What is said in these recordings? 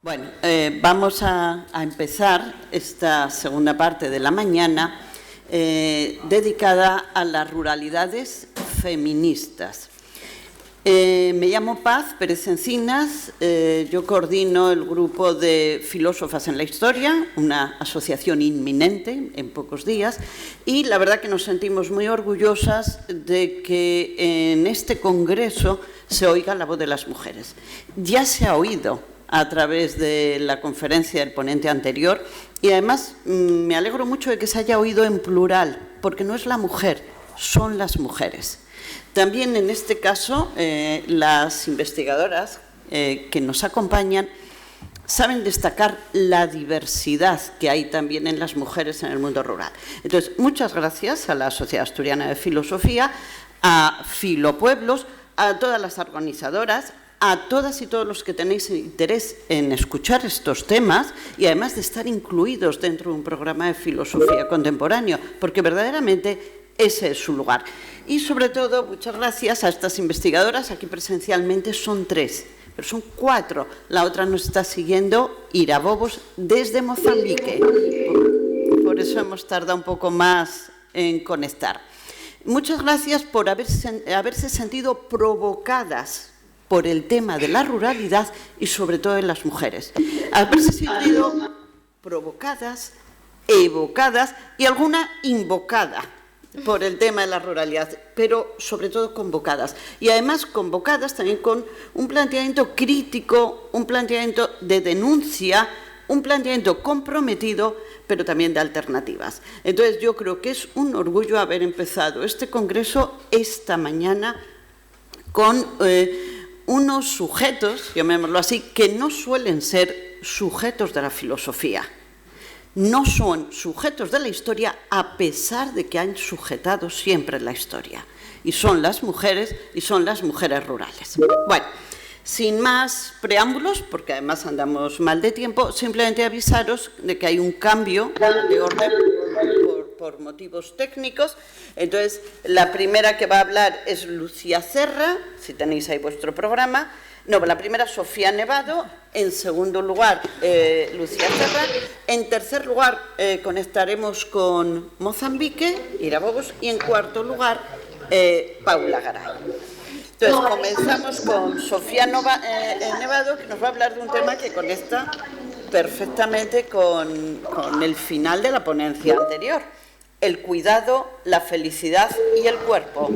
Bueno, vamos a empezar esta segunda parte de la mañana dedicada a las ruralidades feministas. Me llamo Paz Pérez Encinas, yo coordino el grupo de Filósofas en la Historia, una asociación inminente en pocos días, y la verdad que nos sentimos muy orgullosas de que en este congreso se oiga la voz de las mujeres. Ya se ha oído a través de la conferencia del ponente anterior y además me alegro mucho de que se haya oído en plural, porque no es la mujer, son las mujeres. También en este caso las investigadoras que nos acompañan saben destacar la diversidad que hay también en las mujeres en el mundo rural. Entonces, muchas gracias a la Sociedad Asturiana de Filosofía, a Filopueblos, a todas las organizadoras, a todas y todos los que tenéis interés en escuchar estos temas y además de estar incluidos dentro de un programa de filosofía contemporáneo, porque verdaderamente ese es su lugar. Y sobre todo, muchas gracias a estas investigadoras, aquí presencialmente son 3, pero son 4. La otra nos está siguiendo, Ira Bobos, desde Mozambique. Por eso hemos tardado un poco más en conectar. Muchas gracias por haberse sentido provocadas por el tema de la ruralidad y sobre todo de las mujeres. Haberse sentido provocadas, evocadas y alguna invocada por el tema de la ruralidad, pero sobre todo convocadas. Y además convocadas también con un planteamiento crítico, un planteamiento de denuncia, un planteamiento comprometido, pero también de alternativas. Entonces yo creo que es un orgullo haber empezado este congreso esta mañana con unos sujetos, llamémoslo así, que no suelen ser sujetos de la filosofía. No son sujetos de la historia a pesar de que han sujetado siempre la historia. Y son las mujeres rurales. Bueno, sin más preámbulos, porque además andamos mal de tiempo, simplemente avisaros de que hay un cambio de orden por motivos técnicos. Entonces, la primera que va a hablar es Lucía Serra, si tenéis ahí vuestro programa. No, la primera Sofía Nevado, en segundo lugar Lucía Serra, en tercer lugar conectaremos con Mozambique, Ira Bobos, y en cuarto lugar Paula Garay. Entonces comenzamos con Sofía Nevado, que nos va a hablar de un tema que conecta perfectamente con el final de la ponencia anterior. El cuidado, la felicidad y el cuerpo.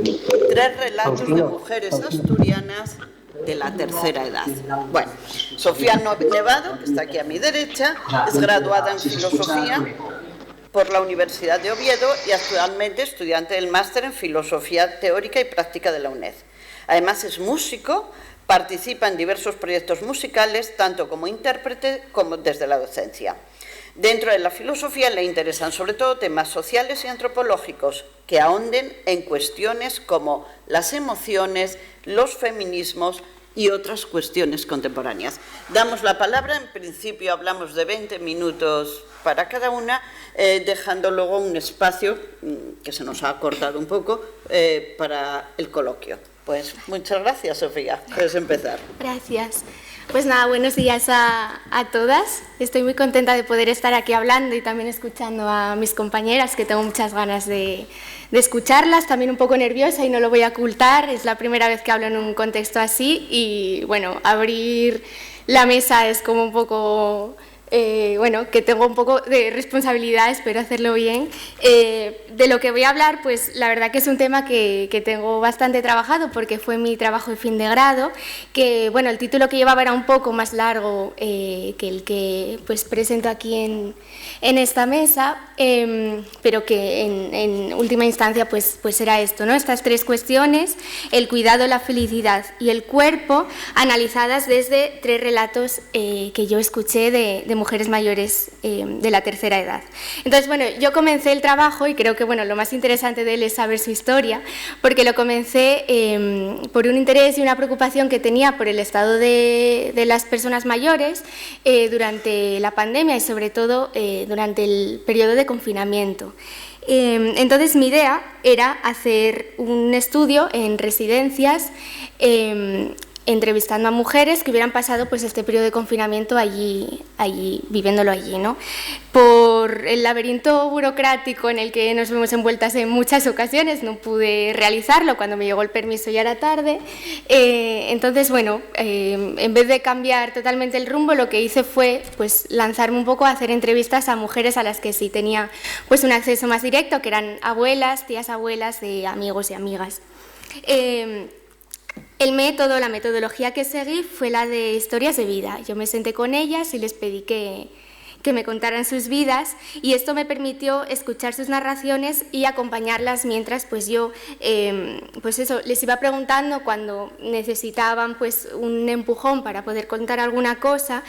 3 relatos de mujeres asturianas de la tercera edad. Bueno, Sofía Nevado, que está aquí a mi derecha, es graduada en Filosofía por la Universidad de Oviedo y actualmente estudiante del máster en Filosofía Teórica y Práctica de la UNED. Además es músico, participa en diversos proyectos musicales, tanto como intérprete como desde la docencia. Dentro de la filosofía le interesan sobre todo temas sociales y antropológicos que ahonden en cuestiones como las emociones, los feminismos y otras cuestiones contemporáneas. Damos la palabra, en principio hablamos de 20 minutos para cada una, dejando luego un espacio, que se nos ha cortado un poco, para el coloquio. Pues muchas gracias, Sofía. Puedes empezar. Gracias. Pues nada, buenos días a todas. Estoy muy contenta de poder estar aquí hablando y también escuchando a mis compañeras, que tengo muchas ganas de escucharlas, también un poco nerviosa y no lo voy a ocultar, es la primera vez que hablo en un contexto así y bueno, abrir la mesa es como un poco... bueno, que tengo un poco de responsabilidad, espero hacerlo bien. De lo que voy a hablar, pues la verdad que es un tema que tengo bastante trabajado porque fue mi trabajo de fin de grado, que bueno, el título que llevaba era un poco más largo que el que pues presento aquí en esta mesa, pero que en última instancia pues era esto, ¿no? Estas 3 cuestiones, el cuidado, la felicidad y el cuerpo, analizadas desde 3 relatos que yo escuché de mujeres mayores de la tercera edad. Entonces, bueno, yo comencé el trabajo y creo que, bueno, lo más interesante de él es saber su historia, porque lo comencé por un interés y una preocupación que tenía por el estado de las personas mayores durante la pandemia y sobre todo durante el periodo de confinamiento. Entonces mi idea era hacer un estudio en residencias entrevistando a mujeres que hubieran pasado pues este periodo de confinamiento allí viviéndolo allí, ¿no? Por el laberinto burocrático en el que nos vemos envueltas en muchas ocasiones, no pude realizarlo, cuando me llegó el permiso ya era tarde, entonces bueno, en vez de cambiar totalmente el rumbo, lo que hice fue pues lanzarme un poco a hacer entrevistas a mujeres a las que sí tenía pues un acceso más directo, que eran abuelas, tías abuelas de amigos y amigas. El método, la metodología que seguí fue la de historias de vida. Yo me senté con ellas y les pedí que me contaran sus vidas, y esto me permitió escuchar sus narraciones y acompañarlas mientras pues yo pues eso, les iba preguntando cuando necesitaban pues un empujón para poder contar alguna cosa,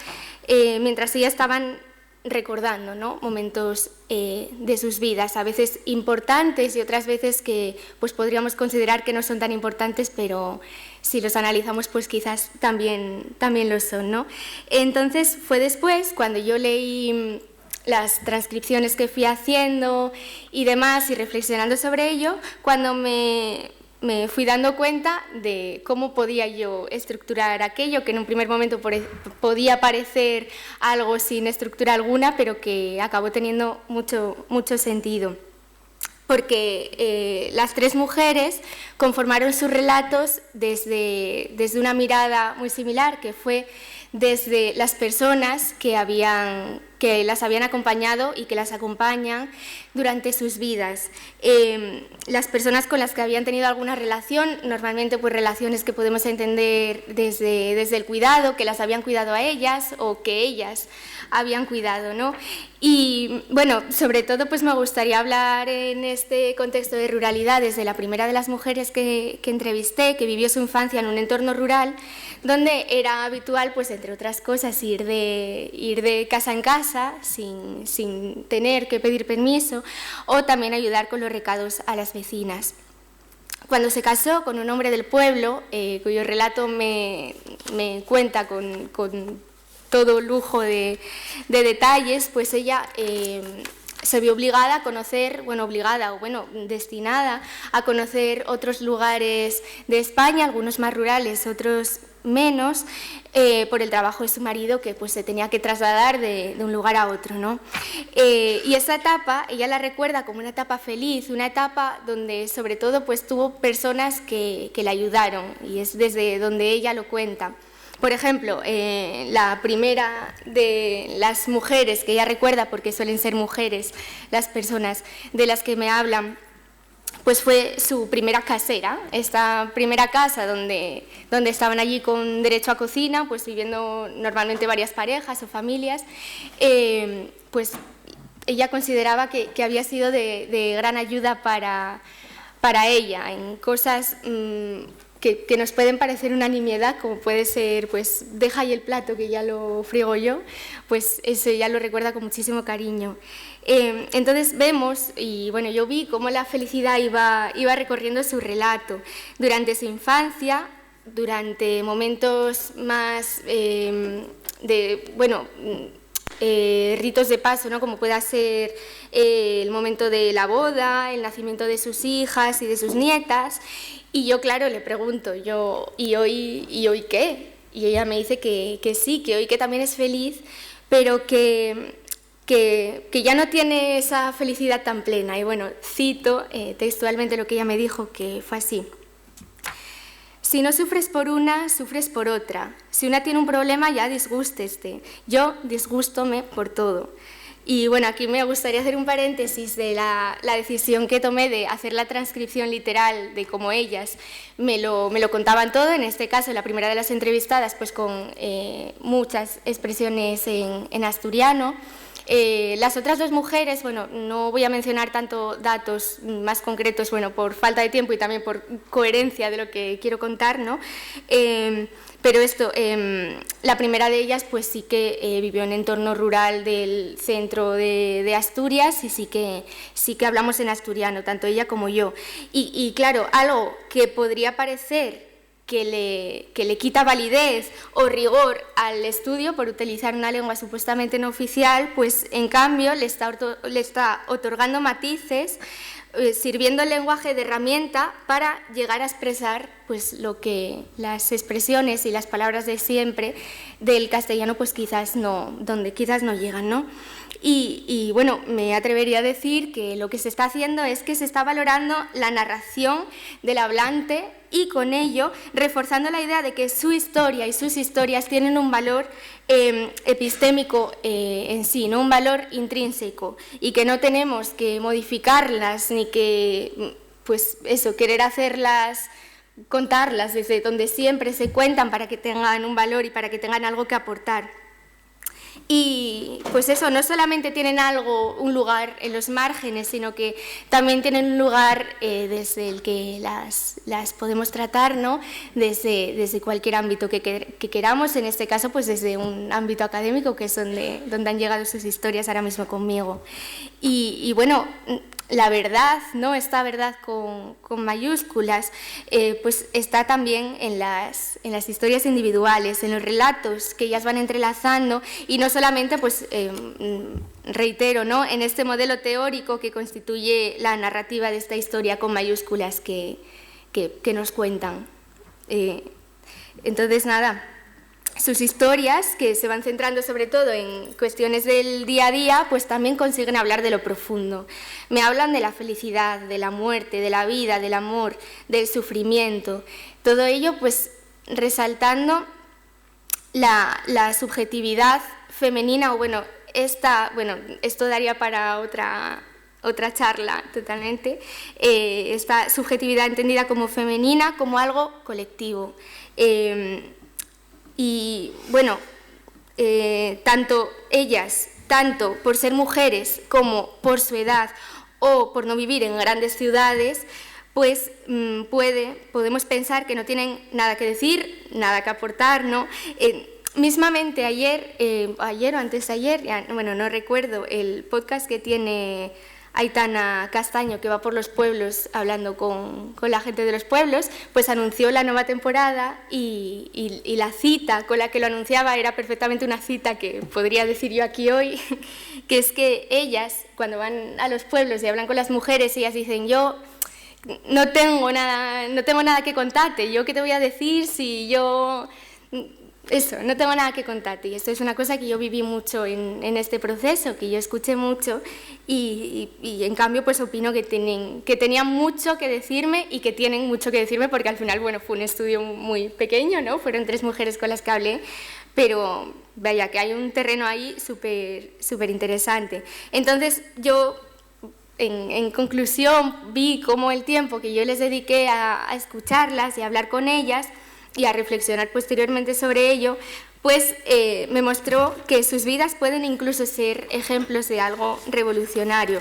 mientras ellas estaban recordando, ¿no?, momentos de sus vidas, a veces importantes y otras veces que pues podríamos considerar que no son tan importantes, pero si los analizamos pues quizás también lo son, ¿no? Entonces fue después, cuando yo leí las transcripciones que fui haciendo y demás y reflexionando sobre ello, cuando me fui dando cuenta de cómo podía yo estructurar aquello que en un primer momento podía parecer algo sin estructura alguna, pero que acabó teniendo mucho sentido. Porque las tres mujeres conformaron sus relatos desde una mirada muy similar, que fue desde las personas que las habían acompañado y que las acompañan durante sus vidas. Las personas con las que habían tenido alguna relación, normalmente pues relaciones que podemos entender desde el cuidado, que las habían cuidado a ellas o que ellas habían cuidado, ¿no? Y bueno, sobre todo pues me gustaría hablar en este contexto de ruralidad desde la primera de las mujeres que entrevisté, que vivió su infancia en un entorno rural, donde era habitual, pues entre otras cosas, ir de casa en casa sin tener que pedir permiso, o también ayudar con los recados a las vecinas. Cuando se casó con un hombre del pueblo, cuyo relato me cuenta con todo lujo de detalles, pues ella se vio obligada a conocer, destinada a conocer otros lugares de España, algunos más rurales, otros menos, por el trabajo de su marido, que pues se tenía que trasladar de un lugar a otro, ¿no? Y esa etapa ella la recuerda como una etapa feliz, una etapa donde sobre todo pues tuvo personas que la ayudaron, y es desde donde ella lo cuenta. Por ejemplo, la primera de las mujeres que ella recuerda, porque suelen ser mujeres las personas de las que me hablan, pues fue su primera casera, esta primera casa donde estaban allí con derecho a cocina, pues viviendo normalmente varias parejas o familias, pues ella consideraba que había sido de gran ayuda para ella en cosas que nos pueden parecer una nimiedad, como puede ser, pues deja ahí el plato que ya lo friego yo, pues eso ya lo recuerda con muchísimo cariño. Entonces vemos, y bueno, yo vi cómo la felicidad iba recorriendo su relato durante su infancia, durante momentos más ritos de paso, ¿no?, como pueda ser el momento de la boda, el nacimiento de sus hijas y de sus nietas. Y yo, claro, le pregunto, ¿y hoy qué? Y ella me dice que sí, que hoy que también es feliz, pero que ya no tiene esa felicidad tan plena. Y bueno, cito textualmente lo que ella me dijo, que fue así: si no sufres por una, sufres por otra. Si una tiene un problema, ya disgústeste. Yo disgústome por todo. Y bueno, aquí me gustaría hacer un paréntesis de la decisión que tomé de hacer la transcripción literal de cómo ellas me lo contaban todo. En este caso, la primera de las entrevistadas, pues con muchas expresiones en asturiano. Las otras dos mujeres, bueno, no voy a mencionar tanto datos más concretos, bueno, por falta de tiempo y también por coherencia de lo que quiero contar, ¿no? Pero esto, la primera de ellas pues sí que vivió en entorno rural del centro de Asturias, y sí que hablamos en asturiano, tanto ella como yo. Y claro, algo que podría parecer que le quita validez o rigor al estudio por utilizar una lengua supuestamente no oficial, pues en cambio le está otorgando matices sirviendo el lenguaje de herramienta para llegar a expresar pues las expresiones y las palabras de siempre del castellano pues quizás no llegan, ¿no? Y bueno, me atrevería a decir que lo que se está haciendo es que se está valorando la narración del hablante y con ello reforzando la idea de que su historia y sus historias tienen un valor epistémico en sí, ¿no? Un valor intrínseco, y que no tenemos que modificarlas ni que, pues eso, querer contarlas desde donde siempre se cuentan para que tengan un valor y para que tengan algo que aportar. Y pues eso, no solamente tienen un lugar en los márgenes, sino que también tienen un lugar desde el que las podemos tratar, ¿no? Desde cualquier ámbito que queramos, en este caso pues desde un ámbito académico, que es donde han llegado sus historias ahora mismo conmigo. Y bueno, la verdad, ¿no? Esta verdad con mayúsculas, pues está también en las historias individuales, en los relatos que ellas van entrelazando, y no solamente, pues, reitero, ¿no? En este modelo teórico que constituye la narrativa de esta historia con mayúsculas que nos cuentan. Entonces, nada, sus historias, que se van centrando sobre todo en cuestiones del día a día, pues también consiguen hablar de lo profundo. Me hablan de la felicidad, de la muerte, de la vida, del amor, del sufrimiento. Todo ello, pues, resaltando la subjetividad femenina, o bueno, esto daría para otra charla totalmente, esta subjetividad entendida como femenina, como algo colectivo. Y bueno, tanto ellas, tanto por ser mujeres como por su edad o por no vivir en grandes ciudades, pues podemos pensar que no tienen nada que decir, nada que aportar, ¿no? Mismamente ayer o antes de ayer, bueno, no recuerdo, el podcast que tiene Aitana Castaño, que va por los pueblos hablando con la gente de los pueblos, pues anunció la nueva temporada y la cita con la que lo anunciaba era perfectamente una cita que podría decir yo aquí hoy, que es que ellas, cuando van a los pueblos y hablan con las mujeres, ellas dicen: yo no tengo nada que contarte, yo qué te voy a decir si yo... Eso, no tengo nada que contarte, y esto es una cosa que yo viví mucho en este proceso, que yo escuché mucho y en cambio pues opino que tenían mucho que decirme y que tienen mucho que decirme, porque al final, bueno, fue un estudio muy pequeño, ¿no? Fueron 3 mujeres con las que hablé, pero vaya, que hay un terreno ahí súper interesante. Entonces yo... En conclusión, vi cómo el tiempo que yo les dediqué a escucharlas y a hablar con ellas y a reflexionar posteriormente sobre ello, pues me mostró que sus vidas pueden incluso ser ejemplos de algo revolucionario.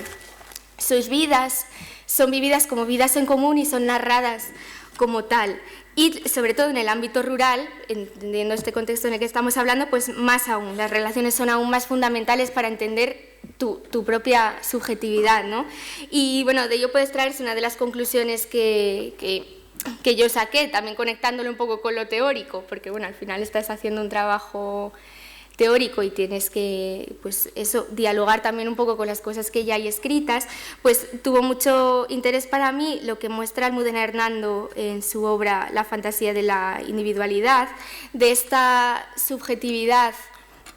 Sus vidas son vividas como vidas en común y son narradas como tal. Y sobre todo en el ámbito rural, entendiendo este contexto en el que estamos hablando, pues más aún, las relaciones son aún más fundamentales para entender tu propia subjetividad, ¿no? Y bueno, de ello puede extraerse una de las conclusiones que yo saqué, también conectándolo un poco con lo teórico, porque bueno, al final estás haciendo un trabajo teórico y tienes que, pues eso, dialogar también un poco con las cosas que ya hay escritas. Pues tuvo mucho interés para mí lo que muestra Almudena Hernando en su obra La fantasía de la individualidad, de esta subjetividad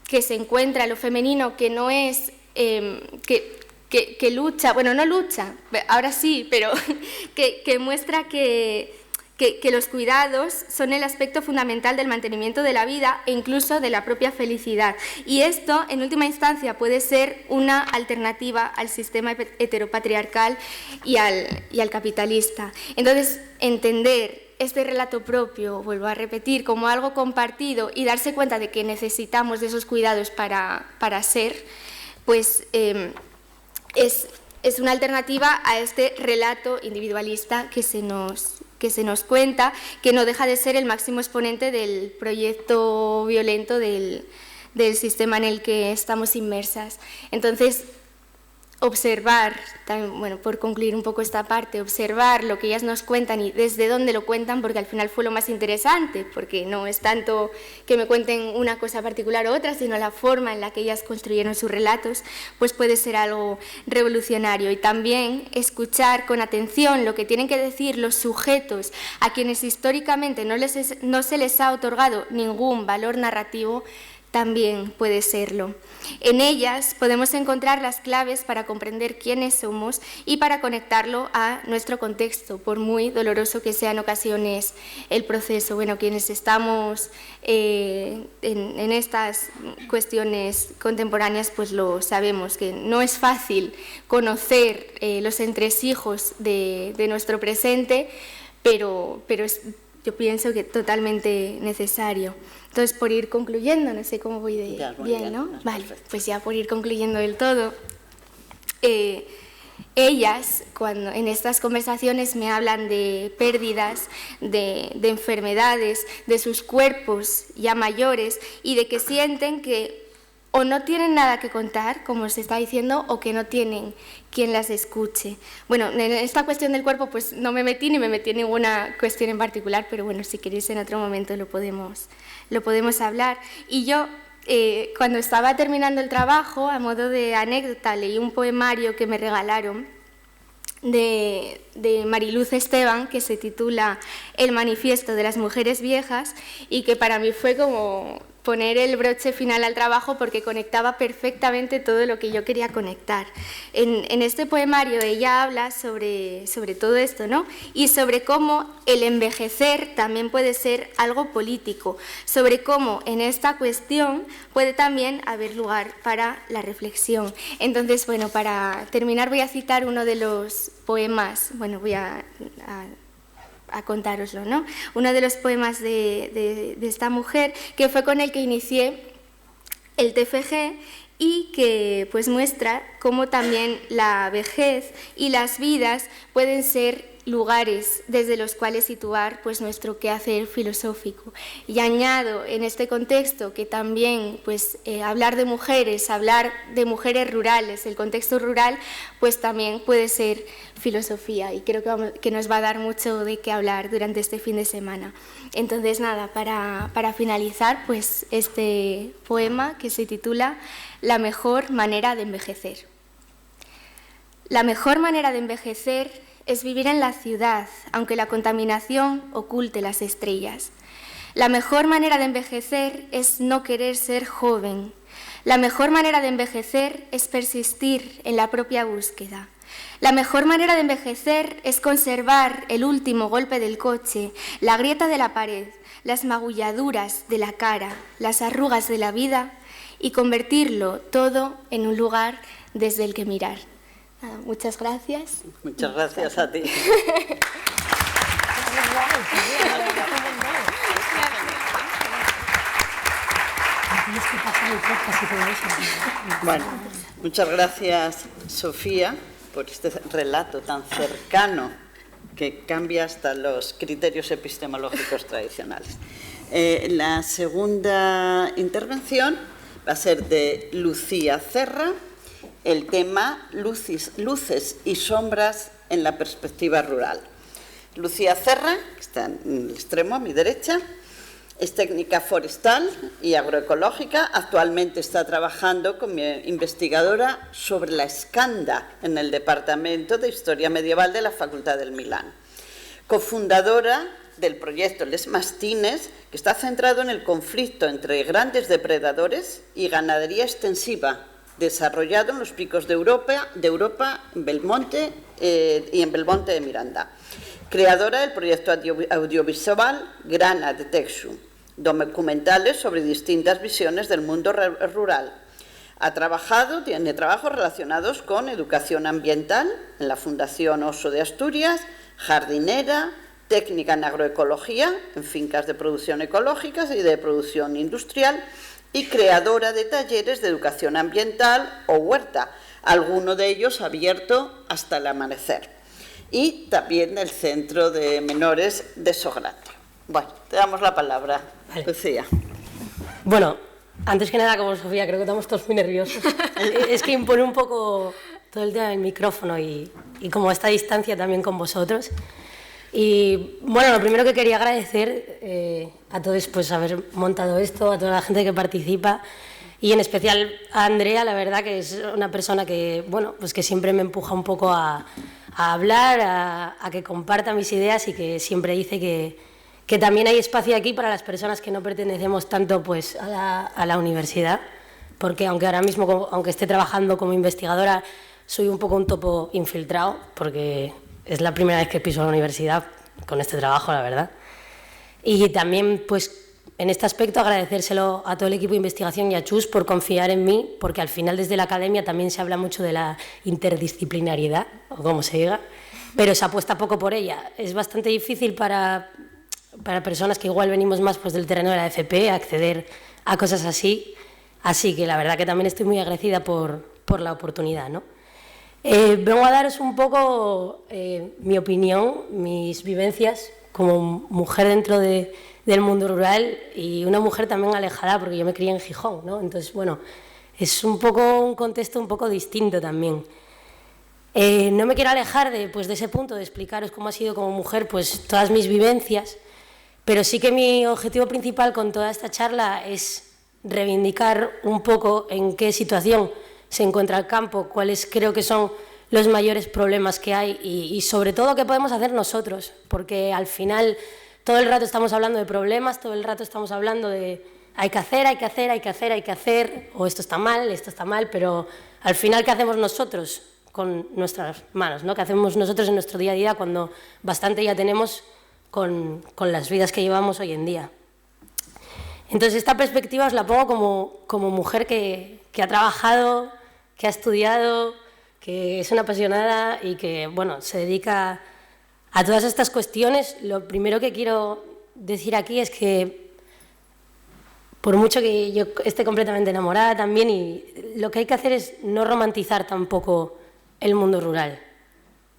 que se encuentra en lo femenino, que no es... que lucha, bueno, no lucha, ahora sí, pero que muestra que los cuidados son el aspecto fundamental del mantenimiento de la vida e incluso de la propia felicidad. Y esto, en última instancia, puede ser una alternativa al sistema heteropatriarcal y al capitalista. Entonces, entender este relato propio, vuelvo a repetir, como algo compartido y darse cuenta de que necesitamos de esos cuidados para ser, pues es una alternativa a este relato individualista que se nos cuenta, que no deja de ser el máximo exponente del proyecto violento del sistema en el que estamos inmersas. Entonces, observar, también, bueno, por concluir un poco esta parte, observar lo que ellas nos cuentan y desde dónde lo cuentan, porque al final fue lo más interesante, porque no es tanto que me cuenten una cosa particular u otra, sino la forma en la que ellas construyeron sus relatos, pues puede ser algo revolucionario. Y también escuchar con atención lo que tienen que decir los sujetos a quienes históricamente no se les ha otorgado ningún valor narrativo, también puede serlo. En ellas podemos encontrar las claves para comprender quiénes somos y para conectarlo a nuestro contexto, por muy doloroso que sea en ocasiones el proceso. Bueno, quienes estamos en estas cuestiones contemporáneas, pues lo sabemos, que no es fácil conocer los entresijos de nuestro presente, pero yo pienso que totalmente necesario. Entonces, por ir concluyendo, no sé cómo voy de bien, ¿no? Vale, pues ya por ir concluyendo del todo, ellas, cuando en estas conversaciones me hablan de pérdidas, de enfermedades, de sus cuerpos ya mayores y de que sienten que o no tienen nada que contar, como se está diciendo, o que no tienen quien las escuche. Bueno, en esta cuestión del cuerpo pues no me metí ni me metí en ninguna cuestión en particular, pero bueno, si queréis en otro momento lo podemos hablar. Y yo, cuando estaba terminando el trabajo, a modo de anécdota, leí un poemario que me regalaron de Mariluz Esteban, que se titula El manifiesto de las mujeres viejas, y que para mí fue como poner el broche final al trabajo, porque conectaba perfectamente todo lo que yo quería conectar. En este poemario ella habla sobre todo esto, ¿no? Y sobre cómo el envejecer también puede ser algo político, sobre cómo en esta cuestión puede también haber lugar para la reflexión. Entonces, bueno, para terminar voy a citar uno de los poemas, bueno, voy a contároslo, ¿no? Uno de los poemas de esta mujer, que fue con el que inicié el TFG y que pues muestra cómo también la vejez y las vidas pueden ser lugares desde los cuales situar pues nuestro quehacer filosófico. Y añado en este contexto que también pues hablar de mujeres rurales, el contexto rural, pues también puede ser filosofía, y creo que nos va a dar mucho de qué hablar durante este fin de semana. Entonces nada, para finalizar pues este poema que se titula La mejor manera de envejecer. La mejor manera de envejecer es vivir en la ciudad, aunque la contaminación oculte las estrellas. La mejor manera de envejecer es no querer ser joven. La mejor manera de envejecer es persistir en la propia búsqueda. La mejor manera de envejecer es conservar el último golpe del coche, la grieta de la pared, las magulladuras de la cara, las arrugas de la vida y convertirlo todo en un lugar desde el que mirar. Muchas gracias. Muchas gracias a ti. Bueno, muchas gracias, Sofía, por este relato tan cercano que cambia hasta los criterios epistemológicos tradicionales. La segunda intervención va a ser de Lucía Cerra. El tema luces y sombras en la perspectiva rural. Lucía Cerra, que está en el extremo a mi derecha, es técnica forestal y agroecológica. Actualmente está trabajando como investigadora sobre la escanda en el Departamento de Historia Medieval de la Facultad del Milán. Cofundadora del proyecto Les Mastines, que está centrado en el conflicto entre grandes depredadores y ganadería extensiva, desarrollado en los picos de Europa, en Belmonte y en Belmonte de Miranda. Creadora del proyecto audiovisual Grana de Texu, documentales sobre distintas visiones del mundo rural. Tiene trabajos relacionados con educación ambiental en la Fundación Oso de Asturias, jardinera, técnica en agroecología, en fincas de producción ecológicas y de producción industrial, y creadora de talleres de educación ambiental o huerta, alguno de ellos abierto hasta el amanecer, y también el Centro de Menores de Sograte. Bueno, te damos la palabra, vale. Lucía. Bueno, antes que nada, como Sofía, creo que estamos todos muy nerviosos. Es que impone un poco todo el tema del micrófono y como esta distancia también con vosotros. Y bueno, lo primero que quería agradecer a todos pues haber montado esto, a toda la gente que participa y en especial a Andrea, la verdad que es una persona que, bueno, pues que siempre me empuja un poco a hablar, a que comparta mis ideas y que siempre dice que también hay espacio aquí para las personas que no pertenecemos tanto pues a la universidad, porque aunque ahora mismo, aunque esté trabajando como investigadora, soy un poco un topo infiltrado, porque es la primera vez que piso la universidad con este trabajo, la verdad. Y también, pues, en este aspecto, agradecérselo a todo el equipo de investigación y a Chus por confiar en mí, porque al final desde la academia también se habla mucho de la interdisciplinariedad, o como se diga, pero se apuesta poco por ella. Es bastante difícil para personas que igual venimos más pues, del terreno de la FP acceder a cosas así, así que la verdad que también estoy muy agradecida por la oportunidad, ¿no? Vengo a daros un poco mi opinión, mis vivencias como mujer dentro del mundo rural y una mujer también alejada porque yo me crié en Gijón, ¿no? Entonces, bueno, es un contexto un poco distinto también. No me quiero alejar de ese punto de explicaros cómo ha sido como mujer pues todas mis vivencias, pero sí que mi objetivo principal con toda esta charla es reivindicar un poco en qué situación se encuentra el campo, cuáles creo que son los mayores problemas que hay y sobre todo qué podemos hacer nosotros, porque al final todo el rato estamos hablando de problemas, todo el rato estamos hablando de hay que hacer, o esto está mal, pero al final ¿qué hacemos nosotros con nuestras manos, ¿no? ¿Qué hacemos nosotros en nuestro día a día cuando bastante ya tenemos con las vidas que llevamos hoy en día? Entonces esta perspectiva os la pongo como mujer que ha trabajado, que ha estudiado, que es una apasionada y que, bueno, se dedica a todas estas cuestiones. Lo primero que quiero decir aquí es que, por mucho que yo esté completamente enamorada también, y lo que hay que hacer es no romantizar tampoco el mundo rural.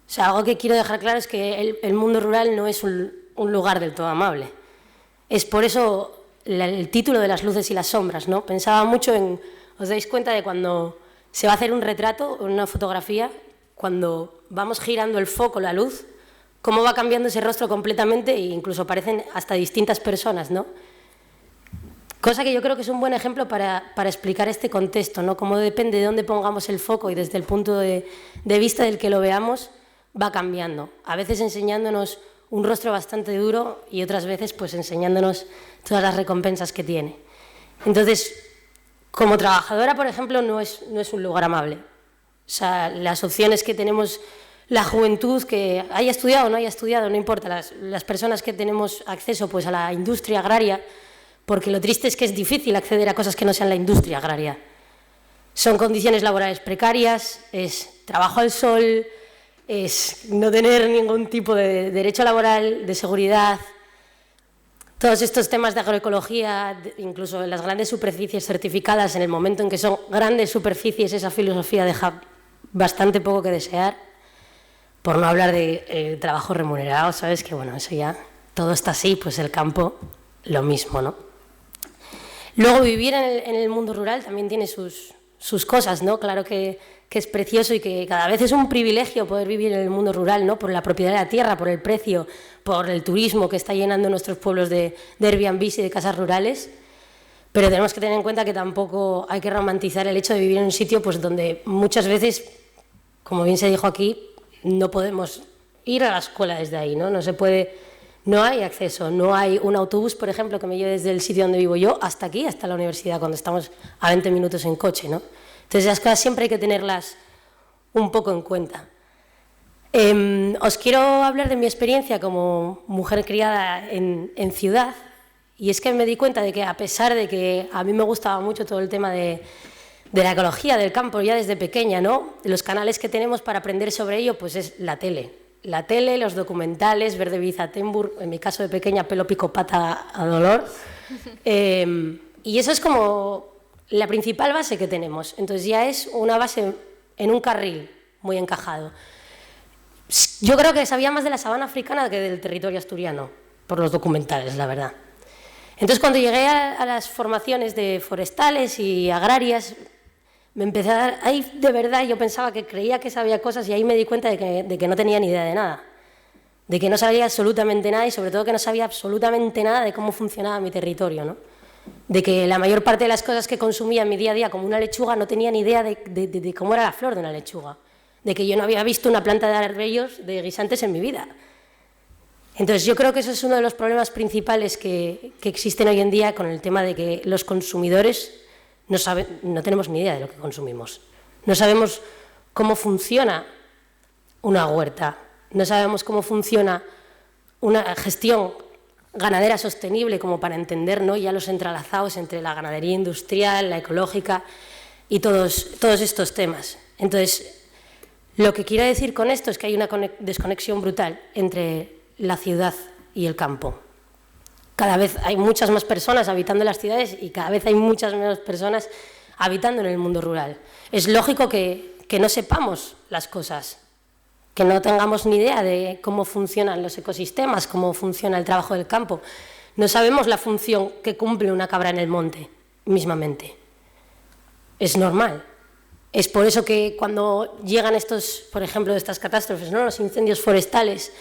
O sea, algo que quiero dejar claro es que el mundo rural no es un lugar del todo amable. Es por eso el título de Las luces y las sombras, ¿no? Pensaba mucho en, os dais cuenta de cuando se va a hacer un retrato o una fotografía, cuando vamos girando el foco, la luz, cómo va cambiando ese rostro completamente e incluso parecen hasta distintas personas, ¿no? Cosa que yo creo que es un buen ejemplo para explicar este contexto, ¿no? Cómo depende de dónde pongamos el foco y desde el punto de vista del que lo veamos, va cambiando. A veces enseñándonos un rostro bastante duro y otras veces pues enseñándonos todas las recompensas que tiene. Entonces, como trabajadora, por ejemplo, no es un lugar amable. O sea, las opciones que tenemos la juventud, que haya estudiado o no haya estudiado, no importa, las personas que tenemos acceso pues, a la industria agraria, porque lo triste es que es difícil acceder a cosas que no sean la industria agraria. Son condiciones laborales precarias, es trabajo al sol, es no tener ningún tipo de derecho laboral, de seguridad. Todos estos temas de agroecología, incluso en las grandes superficies certificadas, en el momento en que son grandes superficies, esa filosofía deja bastante poco que desear, por no hablar de trabajo remunerado, ¿sabes? Que bueno, eso ya, todo está así, pues el campo, lo mismo, ¿no? Luego, vivir en el mundo rural también tiene sus cosas, ¿no? Claro que es precioso y que cada vez es un privilegio poder vivir en el mundo rural, ¿no? Por la propiedad de la tierra, por el precio, por el turismo que está llenando nuestros pueblos de Airbnb y de casas rurales, pero tenemos que tener en cuenta que tampoco hay que romantizar el hecho de vivir en un sitio pues, donde muchas veces, como bien se dijo aquí, no podemos ir a la escuela desde ahí, ¿no? No se puede, no hay acceso, no hay un autobús, por ejemplo, que me lleve desde el sitio donde vivo yo hasta aquí, hasta la universidad, cuando estamos a 20 minutos en coche, ¿no? Entonces, las cosas siempre hay que tenerlas un poco en cuenta. Os quiero hablar de mi experiencia como mujer criada en ciudad, y es que me di cuenta de que, a pesar de que a mí me gustaba mucho todo el tema de la ecología, del campo, ya desde pequeña, ¿no? Los canales que tenemos para aprender sobre ello, pues es la tele. La tele, los documentales, ver David Attenborough, en mi caso de pequeña, Pelo Pico Pata a dolor. Y eso es como la principal base que tenemos. Entonces ya es una base en un carril muy encajado. Yo creo que sabía más de la sabana africana que del territorio asturiano, por los documentales, la verdad. Entonces, cuando llegué a las formaciones de forestales y agrarias, me empecé a dar... Ahí, de verdad, yo pensaba que creía que sabía cosas y ahí me di cuenta de que no tenía ni idea de nada. De que no sabía absolutamente nada y sobre todo que no sabía absolutamente nada de cómo funcionaba mi territorio, ¿no? De que la mayor parte de las cosas que consumía en mi día a día, como una lechuga, no tenía ni idea de cómo era la flor de una lechuga. De que yo no había visto una planta de arbellos de guisantes en mi vida. Entonces yo creo que eso es uno de los problemas principales que existen hoy en día con el tema de que los consumidores no tenemos ni idea de lo que consumimos. No sabemos cómo funciona una huerta, no sabemos cómo funciona una gestión ganadera sostenible como para entender, ¿no?, ya los entrelazados entre la ganadería industrial, la ecológica y todos estos temas. Entonces, lo que quiero decir con esto es que hay una desconexión brutal entre la ciudad y el campo. Cada vez hay muchas más personas habitando en las ciudades y cada vez hay muchas menos personas habitando en el mundo rural. Es lógico que no sepamos las cosas, que no tengamos ni idea de cómo funcionan los ecosistemas, cómo funciona el trabajo del campo. No sabemos la función que cumple una cabra en el monte, mismamente. Es normal. Es por eso que cuando llegan estos, por ejemplo, estas catástrofes, ¿no?, los incendios forestales,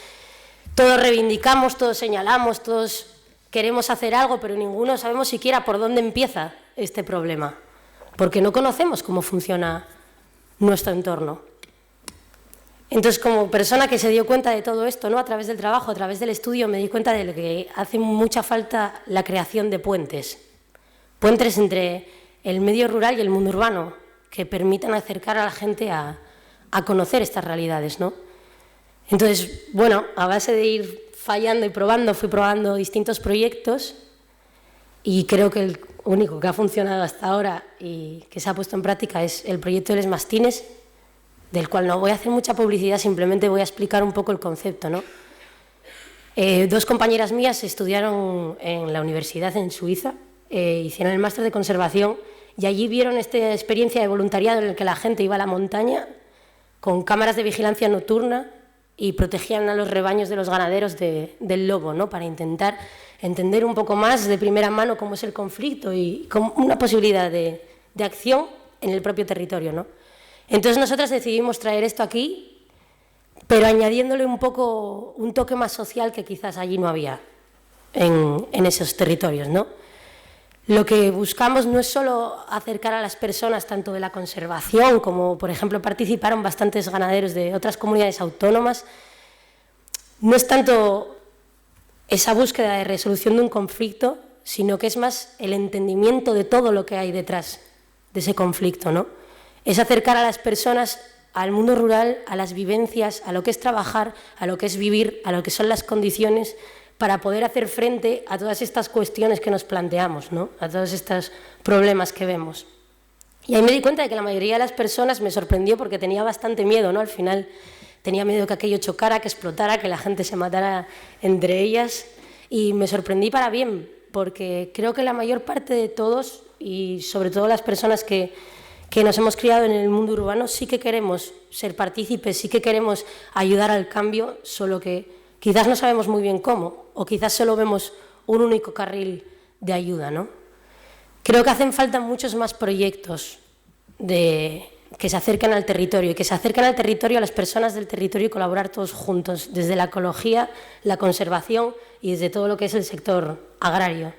todos reivindicamos, todos señalamos, todos queremos hacer algo, pero ninguno sabemos siquiera por dónde empieza este problema, porque no conocemos cómo funciona nuestro entorno. Entonces, como persona que se dio cuenta de todo esto, ¿no?, a través del trabajo, a través del estudio, me di cuenta de lo que hace mucha falta la creación de puentes. Puentes entre el medio rural y el mundo urbano, que permitan acercar a la gente a conocer estas realidades, ¿no? Entonces, bueno, a base de ir fallando y probando, fui probando distintos proyectos y creo que el único que ha funcionado hasta ahora y que se ha puesto en práctica es el proyecto de Les Mastines, del cual no voy a hacer mucha publicidad, simplemente voy a explicar un poco el concepto, ¿no? Dos compañeras mías estudiaron en la universidad en Suiza, hicieron el máster de conservación y allí vieron esta experiencia de voluntariado en la que la gente iba a la montaña con cámaras de vigilancia nocturna y protegían a los rebaños de los ganaderos del lobo, ¿no?, para intentar entender un poco más de primera mano cómo es el conflicto y como una posibilidad de acción en el propio territorio, ¿no? Entonces nosotras decidimos traer esto aquí, pero añadiéndole un poco un toque más social que quizás allí no había en esos territorios, ¿no? Lo que buscamos no es solo acercar a las personas tanto de la conservación como, por ejemplo, participaron bastantes ganaderos de otras comunidades autónomas, no es tanto esa búsqueda de resolución de un conflicto, sino que es más el entendimiento de todo lo que hay detrás de ese conflicto, ¿no? Es acercar a las personas al mundo rural, a las vivencias, a lo que es trabajar, a lo que es vivir, a lo que son las condiciones para poder hacer frente a todas estas cuestiones que nos planteamos, ¿no?, a todos estos problemas que vemos. Y ahí me di cuenta de que la mayoría de las personas me sorprendió porque tenía bastante miedo, ¿no? Al final tenía miedo que aquello chocara, que explotara, que la gente se matara entre ellas y me sorprendí para bien porque creo que la mayor parte de todos y sobre todo las personas que nos hemos criado en el mundo urbano sí que queremos ser partícipes, sí que queremos ayudar al cambio, solo que quizás no sabemos muy bien cómo, o quizás solo vemos un único carril de ayuda, ¿no? Creo que hacen falta muchos más proyectos que se acercan al territorio, y que se acercan al territorio, a las personas del territorio y colaborar todos juntos, desde la ecología, la conservación y desde todo lo que es el sector agrario.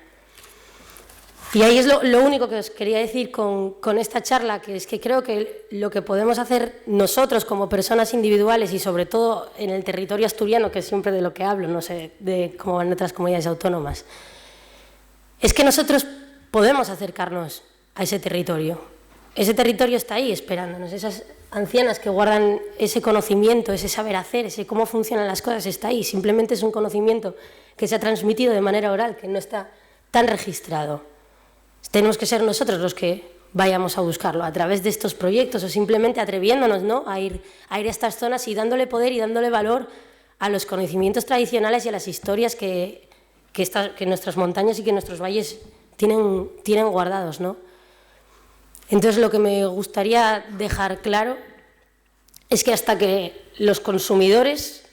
Y ahí es lo único que os quería decir con esta charla, que es que creo que lo que podemos hacer nosotros como personas individuales y sobre todo en el territorio asturiano, que es siempre de lo que hablo, no sé, de cómo en otras comunidades autónomas, es que nosotros podemos acercarnos a ese territorio. Ese territorio está ahí esperándonos, esas ancianas que guardan ese conocimiento, ese saber hacer, ese cómo funcionan las cosas, está ahí. Simplemente es un conocimiento que se ha transmitido de manera oral, que no está tan registrado. Tenemos que ser nosotros los que vayamos a buscarlo a través de estos proyectos o simplemente atreviéndonos, ¿no?, a ir a estas zonas y dándole poder y dándole valor a los conocimientos tradicionales y a las historias que nuestras montañas y que nuestros valles tienen guardados, ¿no? Entonces, lo que me gustaría dejar claro es que hasta que los consumidores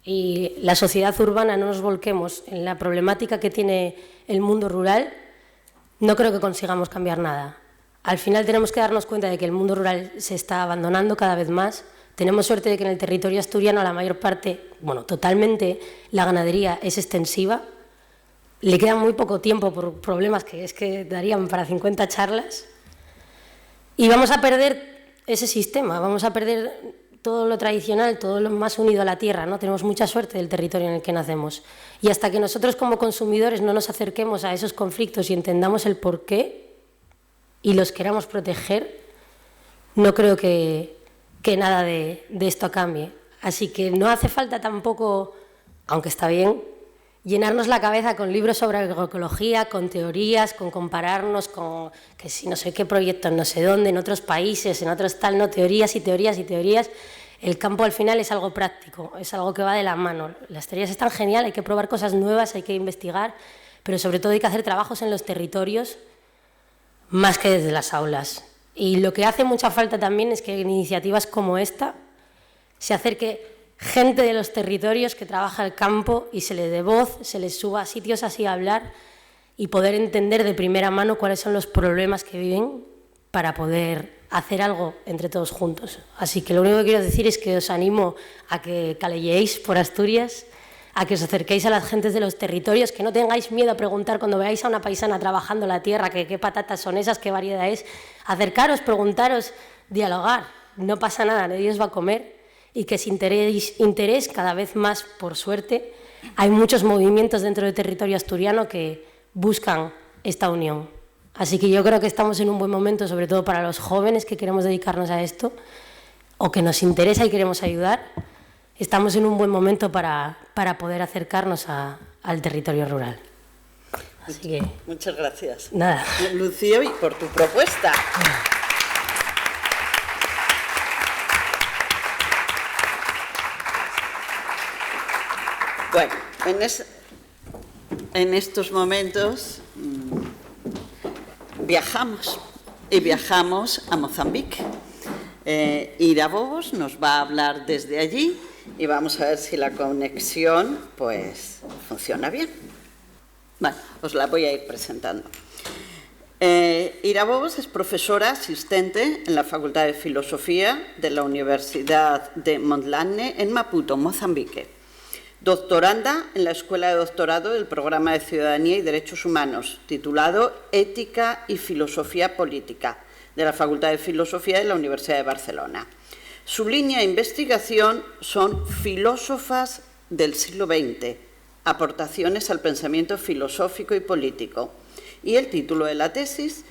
y la sociedad urbana no nos volquemos en la problemática que tiene el mundo rural, no creo que consigamos cambiar nada. Al final tenemos que darnos cuenta de que el mundo rural se está abandonando cada vez más. Tenemos suerte de que en el territorio asturiano la mayor parte, bueno, totalmente, la ganadería es extensiva. Le queda muy poco tiempo por problemas que es que darían para 50 charlas. Y vamos a perder ese sistema, vamos a perder todo lo tradicional, todo lo más unido a la tierra, ¿no? Tenemos mucha suerte del territorio en el que nacemos. Y hasta que nosotros como consumidores no nos acerquemos a esos conflictos y entendamos el porqué y los queramos proteger, no creo que nada de esto cambie. Así que no hace falta tampoco, aunque está bien, llenarnos la cabeza con libros sobre agroecología, con teorías, con compararnos con que si no sé qué proyectos, no sé dónde, en otros países, en otros tal, no, teorías y teorías y teorías. El campo al final es algo práctico, es algo que va de la mano. Las teorías están genial, hay que probar cosas nuevas, hay que investigar, pero sobre todo hay que hacer trabajos en los territorios más que desde las aulas. Y lo que hace mucha falta también es que en iniciativas como esta se acerque gente de los territorios que trabaja el campo y se les dé voz, se les suba a sitios así a hablar y poder entender de primera mano cuáles son los problemas que viven para poder hacer algo entre todos juntos. Así que lo único que quiero decir es que os animo a que calelléis por Asturias, a que os acerquéis a las gentes de los territorios, que no tengáis miedo a preguntar cuando veáis a una paisana trabajando la tierra, que qué patatas son esas, qué variedad es. Acercaros, preguntaros, dialogar, no pasa nada, nadie os va a comer. Y que sin interés cada vez más, por suerte, hay muchos movimientos dentro del territorio asturiano que buscan esta unión. Así que yo creo que estamos en un buen momento, sobre todo para los jóvenes que queremos dedicarnos a esto, o que nos interesa y queremos ayudar, estamos en un buen momento para poder acercarnos al territorio rural. Así que, muchas gracias. Nada. Lucía, y por tu propuesta. Bueno, en estos momentos viajamos a Mozambique. Ira Bobos nos va a hablar desde allí y vamos a ver si la conexión pues funciona bien. Bueno, os la voy a ir presentando. Ira Bobos es profesora asistente en la Facultad de Filosofía de la Universidad de Mondlane en Maputo, Mozambique. Doctoranda en la Escuela de Doctorado del Programa de Ciudadanía y Derechos Humanos, titulado Ética y Filosofía Política, de la Facultad de Filosofía de la Universidad de Barcelona. Su línea de investigación son filósofas del siglo XX, aportaciones al pensamiento filosófico y político. Y el título de la tesis,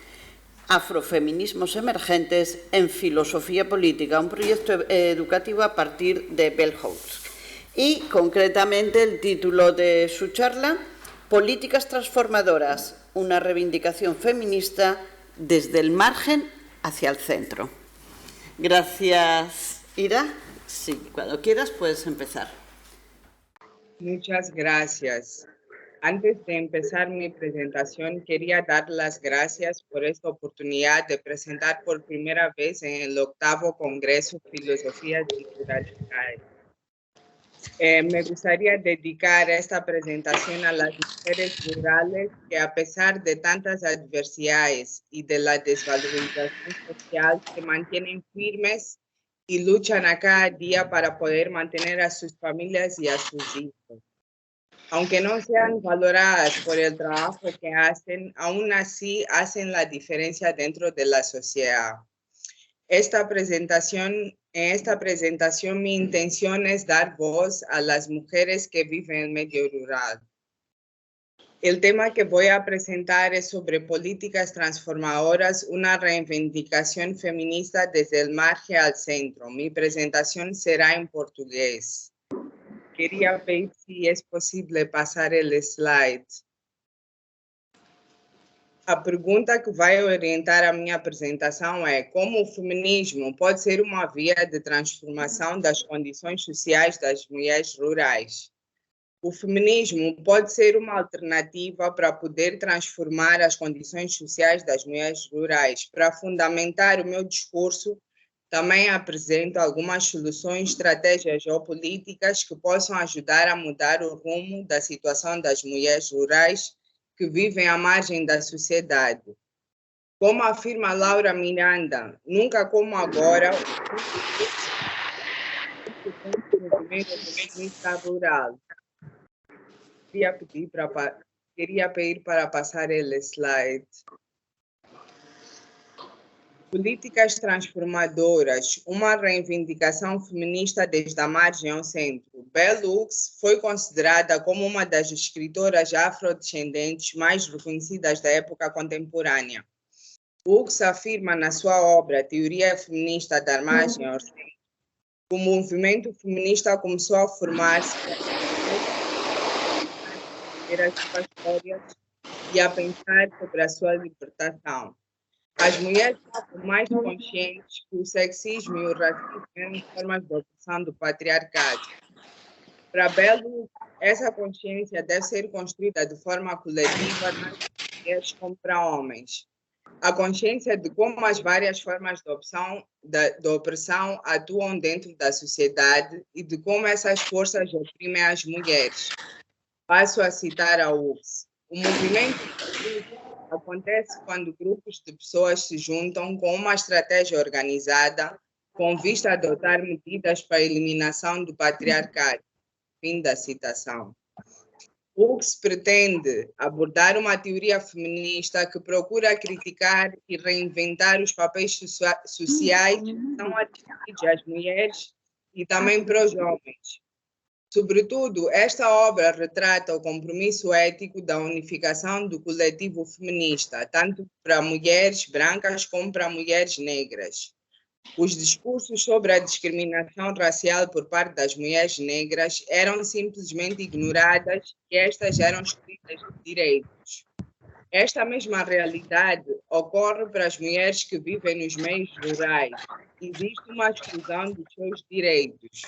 Afrofeminismos emergentes en filosofía política, un proyecto educativo a partir de Bell Hooks. Y, concretamente, el título de su charla, Políticas transformadoras, una reivindicación feminista desde el margen hacia el centro. Gracias, Ira. Sí, cuando quieras puedes empezar. Muchas gracias. Antes de empezar mi presentación, quería dar las gracias por esta oportunidad de presentar por primera vez en el 8º Congreso Filosofía Cultural. Me gustaría dedicar esta presentación a las mujeres rurales que, a pesar de tantas adversidades y de la desvalorización social, se mantienen firmes y luchan a cada día para poder mantener a sus familias y a sus hijos. Aunque no sean valoradas por el trabajo que hacen, aún así hacen la diferencia dentro de la sociedad. En esta presentación mi intención es dar voz a las mujeres que viven en el medio rural. El tema que voy a presentar es sobre políticas transformadoras, una reivindicación feminista desde el margen al centro. Mi presentación será en portugués. Queria ver se é possível passar o slide. A pergunta que vai orientar a minha apresentação é como o feminismo pode ser uma via de transformação das condições sociais das mulheres rurais. O feminismo pode ser uma alternativa para poder transformar as condições sociais das mulheres rurais. Para fundamentar o meu discurso, também apresento algumas soluções, estratégias geopolíticas que possam ajudar a mudar o rumo da situação das mulheres rurais que vivem à margem da sociedade. Como afirma Laura Miranda, nunca como agora, o movimento feminista rural. Queria pedir para passar o slide. Políticas transformadoras, uma reivindicação feminista desde a margem ao centro. Bell Hooks foi considerada como uma das escritoras afrodescendentes mais reconhecidas da época contemporânea. Hooks afirma na sua obra Teoria Feminista da Margem ao Centro que o movimento feminista começou a formar-se as suas histórias e a pensar sobre a sua libertação. As mulheres estavam mais conscientes que o sexismo e o racismo eram formas de opressão do patriarcado. Para Belo, essa consciência deve ser construída de forma coletiva, tanto para mulheres como para homens. A consciência de como as várias formas de opressão atuam dentro da sociedade e de como essas forças oprimem as mulheres. Passo a citar a Hooks. O movimento acontece quando grupos de pessoas se juntam com uma estratégia organizada com vista a adotar medidas para a eliminação do patriarcado. Fim da citação. Hooks pretende abordar uma teoria feminista que procura criticar e reinventar os papéis sociais que são atribuídos às mulheres e também para os homens. Sobretudo, esta obra retrata o compromisso ético da unificação do coletivo feminista, tanto para mulheres brancas como para mulheres negras. Os discursos sobre a discriminação racial por parte das mulheres negras eram simplesmente ignoradas e estas eram excluídas de direitos. Esta mesma realidade ocorre para as mulheres que vivem nos meios rurais. Existe uma exclusão dos seus direitos.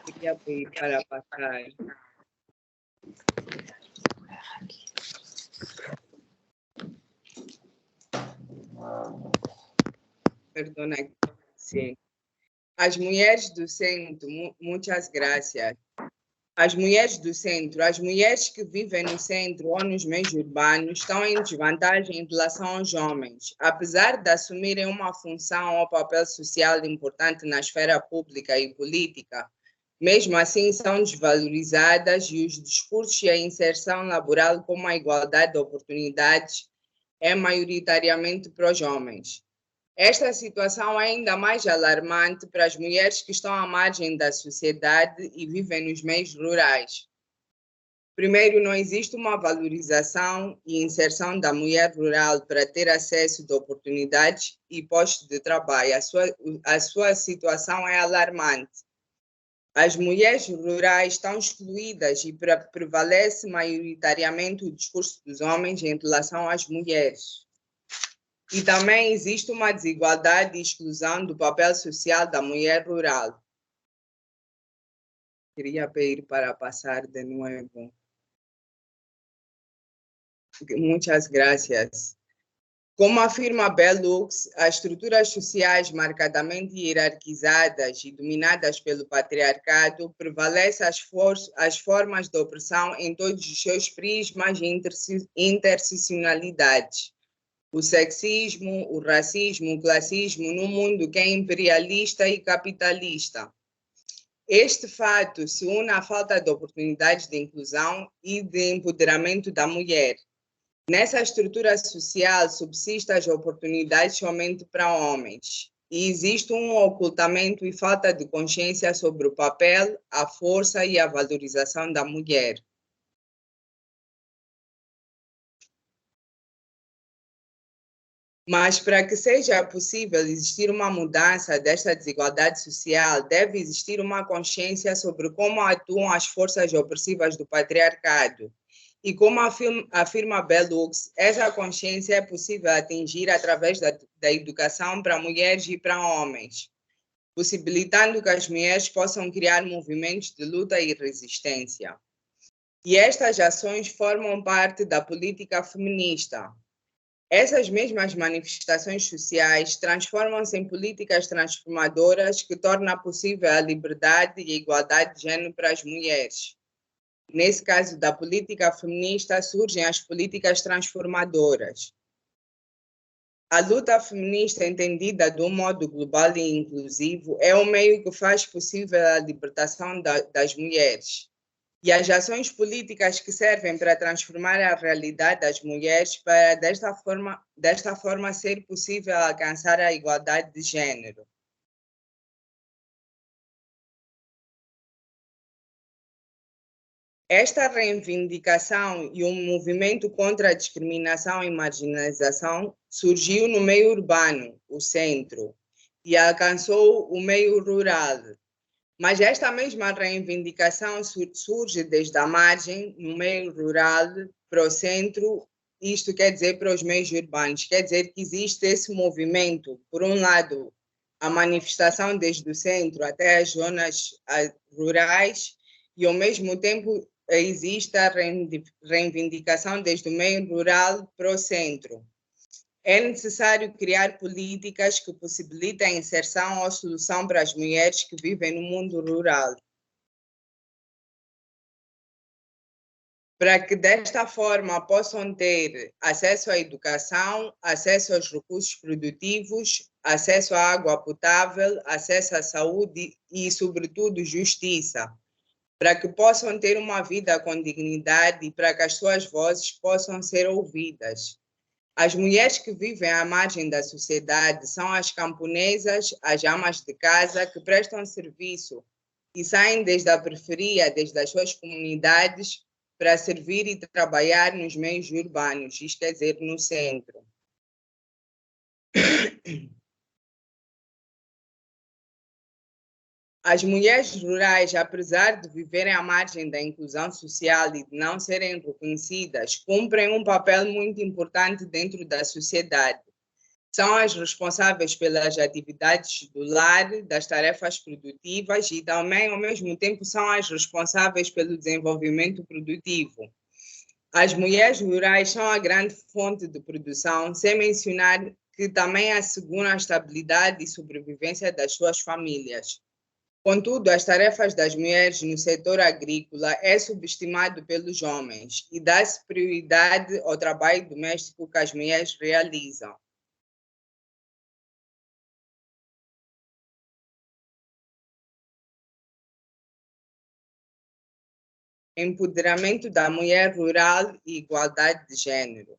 Queria pedir para passar. Perdona, sim. As mulheres do centro, muitas graças. As mulheres do centro, as mulheres que vivem no centro ou nos meios urbanos estão em desvantagem em relação aos homens. Apesar de assumirem uma função ou papel social importante na esfera pública e política, mesmo assim são desvalorizadas e os discursos e a inserção laboral como a igualdade de oportunidades é maioritariamente para os homens. Esta situação é ainda mais alarmante para as mulheres que estão à margem da sociedade e vivem nos meios rurais. Primeiro, não existe uma valorização e inserção da mulher rural para ter acesso a oportunidades e postos de trabalho. A sua situação é alarmante. As mulheres rurais estão excluídas e prevalece maioritariamente o discurso dos homens em relação às mulheres. E também existe uma desigualdade e exclusão do papel social da mulher rural. Queria pedir para passar de novo. Muitas graças. Como afirma Bell Hooks, as estruturas sociais marcadamente hierarquizadas e dominadas pelo patriarcado prevalecem as formas de opressão em todos os seus prismas e interseccionalidades. O sexismo, o racismo, o classismo num mundo que é imperialista e capitalista. Este fato se une à falta de oportunidades de inclusão e de empoderamento da mulher. Nessa estrutura social subsistem as oportunidades somente para homens e existe um ocultamento e falta de consciência sobre o papel, a força e a valorização da mulher. Mas para que seja possível existir uma mudança desta desigualdade social, deve existir uma consciência sobre como atuam as forças opressivas do patriarcado. E como afirma Bell Hooks, essa consciência é possível atingir através da educação para mulheres e para homens, possibilitando que as mulheres possam criar movimentos de luta e resistência. E estas ações formam parte da política feminista. Essas mesmas manifestações sociais transformam-se em políticas transformadoras que tornam possível a liberdade e a igualdade de gênero para as mulheres. nesse caso da política feminista, surgem as políticas transformadoras. A luta feminista, entendida de um modo global e inclusivo, é o meio que faz possível a libertação das mulheres. E as ações políticas que servem para transformar a realidade das mulheres para, desta forma ser possível alcançar a igualdade de gênero. Esta reivindicação e um movimento contra a discriminação e marginalização surgiu no meio urbano, o centro, e alcançou o meio rural. Mas esta mesma reivindicação surge desde a margem, no meio rural, para o centro, isto quer dizer para os meios urbanos. Quer dizer que existe esse movimento, por um lado, a manifestação desde o centro até as zonas rurais, e ao mesmo tempo existe a reivindicação desde o meio rural para o centro. É necessário criar políticas que possibilitem a inserção ou solução para as mulheres que vivem no mundo rural. Para que desta forma possam ter acesso à educação, acesso aos recursos produtivos, acesso à água potável, acesso à saúde e, sobretudo, justiça. Para que possam ter uma vida com dignidade e para que as suas vozes possam ser ouvidas. As mulheres que vivem à margem da sociedade são as camponesas, as amas de casa que prestam serviço e saem desde a periferia, desde as suas comunidades, para servir e trabalhar nos meios urbanos, isto quer dizer, no centro. As mulheres rurais, apesar de viverem à margem da inclusão social e de não serem reconhecidas, cumprem um papel muito importante dentro da sociedade. São as responsáveis pelas atividades do lar, das tarefas produtivas e também, ao mesmo tempo, são as responsáveis pelo desenvolvimento produtivo. As mulheres rurais são a grande fonte de produção, sem mencionar que também asseguram a estabilidade e sobrevivência das suas famílias. Contudo, as tarefas das mulheres no setor agrícola é subestimado pelos homens e dá-se prioridade ao trabalho doméstico que as mulheres realizam. Empoderamento da mulher rural e igualdade de gênero.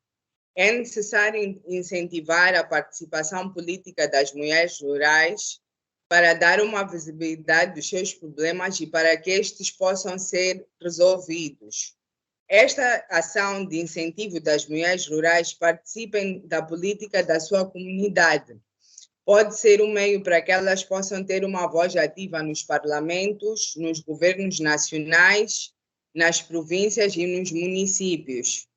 É necessário incentivar a participação política das mulheres rurais para dar uma visibilidade dos seus problemas e para que estes possam ser resolvidos. Esta ação de incentivo das mulheres rurais participem da política da sua comunidade. Pode ser um meio para que elas possam ter uma voz ativa nos parlamentos, nos governos nacionais, nas províncias e nos municípios.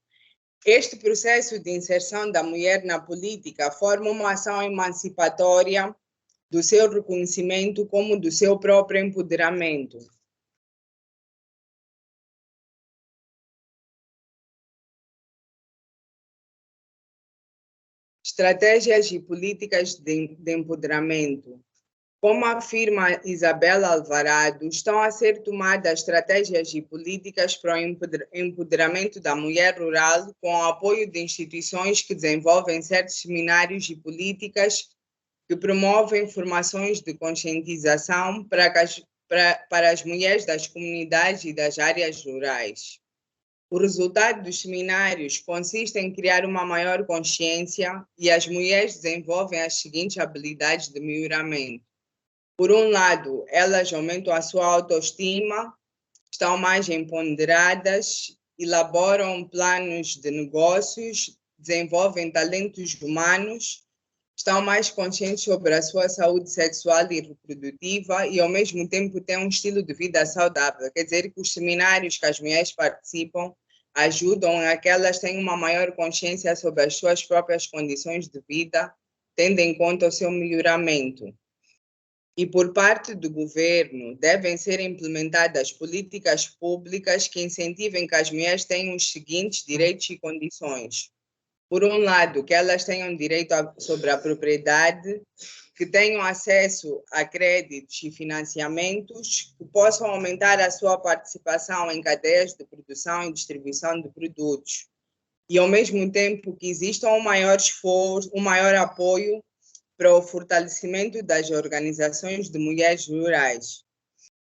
Este processo de inserção da mulher na política forma uma ação emancipatória do seu reconhecimento como do seu próprio empoderamento. Estratégias e políticas de empoderamento. Como afirma Isabela Alvarado, estão a ser tomadas estratégias e políticas para o empoderamento da mulher rural com o apoio de instituições que desenvolvem certos seminários e políticas que promovem formações de conscientização para as mulheres das comunidades e das áreas rurais. O resultado dos seminários consiste em criar uma maior consciência e as mulheres desenvolvem as seguintes habilidades de melhoramento. Por um lado, elas aumentam a sua autoestima, estão mais empoderadas, elaboram planos de negócios, desenvolvem talentos humanos, estão mais conscientes sobre a sua saúde sexual e reprodutiva e, ao mesmo tempo, têm um estilo de vida saudável. Quer dizer que os seminários que as mulheres participam ajudam a que elas tenham uma maior consciência sobre as suas próprias condições de vida, tendo em conta o seu melhoramento. E, por parte do governo, devem ser implementadas políticas públicas que incentivem que as mulheres tenham os seguintes direitos e condições. Por um lado, que elas tenham direito sobre a propriedade, que tenham acesso a créditos e financiamentos que possam aumentar a sua participação em cadeias de produção e distribuição de produtos. E, ao mesmo tempo, que exista um maior esforço, um maior apoio para o fortalecimento das organizações de mulheres rurais.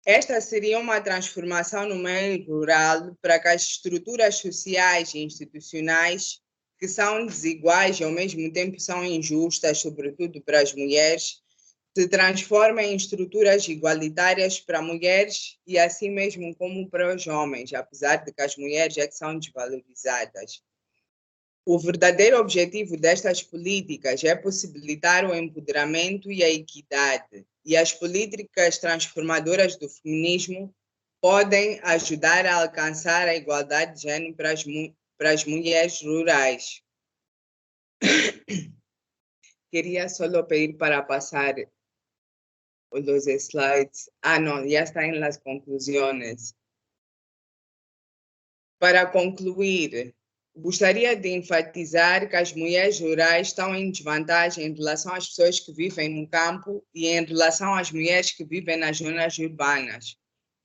Esta seria uma transformação no meio rural para que as estruturas sociais e institucionais, que são desiguais e ao mesmo tempo são injustas, sobretudo para as mulheres, se transformem em estruturas igualitárias para mulheres e assim mesmo como para os homens, apesar de que as mulheres é que são desvalorizadas. O verdadeiro objetivo destas políticas é possibilitar o empoderamento e a equidade, e as políticas transformadoras do feminismo podem ajudar a alcançar a igualdade de género para as mulheres rurais. Queria só pedir para passar os slides. No, ya está en las conclusiones. Para concluir, gostaria de enfatizar que as mulheres rurais estão em desvantagem em relação às pessoas que vivem no campo e em relação às mulheres que vivem nas zonas urbanas.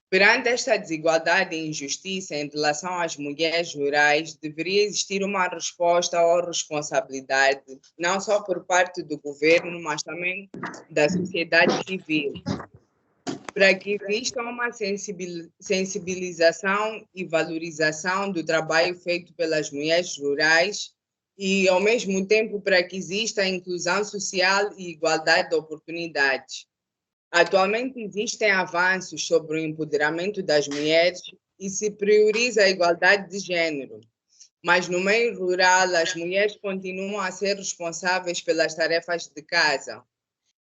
Perante esta desigualdade e injustiça em relação às mulheres rurais, deveria existir uma resposta ou responsabilidade, não só por parte do governo, mas também da sociedade civil, para que exista uma sensibilização e valorização do trabalho feito pelas mulheres rurais e, ao mesmo tempo, para que exista a inclusão social e igualdade de oportunidades. Atualmente existem avanços sobre o empoderamento das mulheres e se prioriza a igualdade de género, mas no meio rural as mulheres continuam a ser responsáveis pelas tarefas de casa.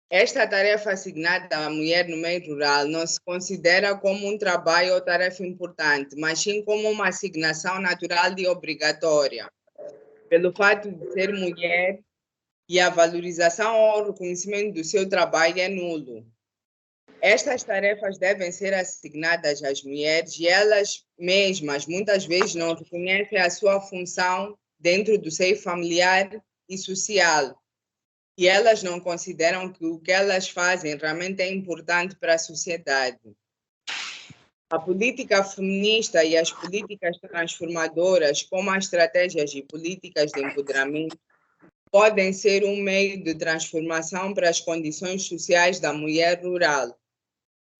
Esta tarefa assignada à mulher no meio rural não se considera como um trabalho ou tarefa importante, mas sim como uma assignação natural e obrigatória, pelo fato de ser mulher, e a valorização ou reconhecimento do seu trabalho é nulo. Estas tarefas devem ser assignadas às mulheres e elas mesmas muitas vezes não reconhecem a sua função dentro do seio familiar e social. E elas não consideram que o que elas fazem realmente é importante para a sociedade. A política feminista e as políticas transformadoras, como as estratégias e políticas de empoderamento, podem ser um meio de transformação para as condições sociais da mulher rural.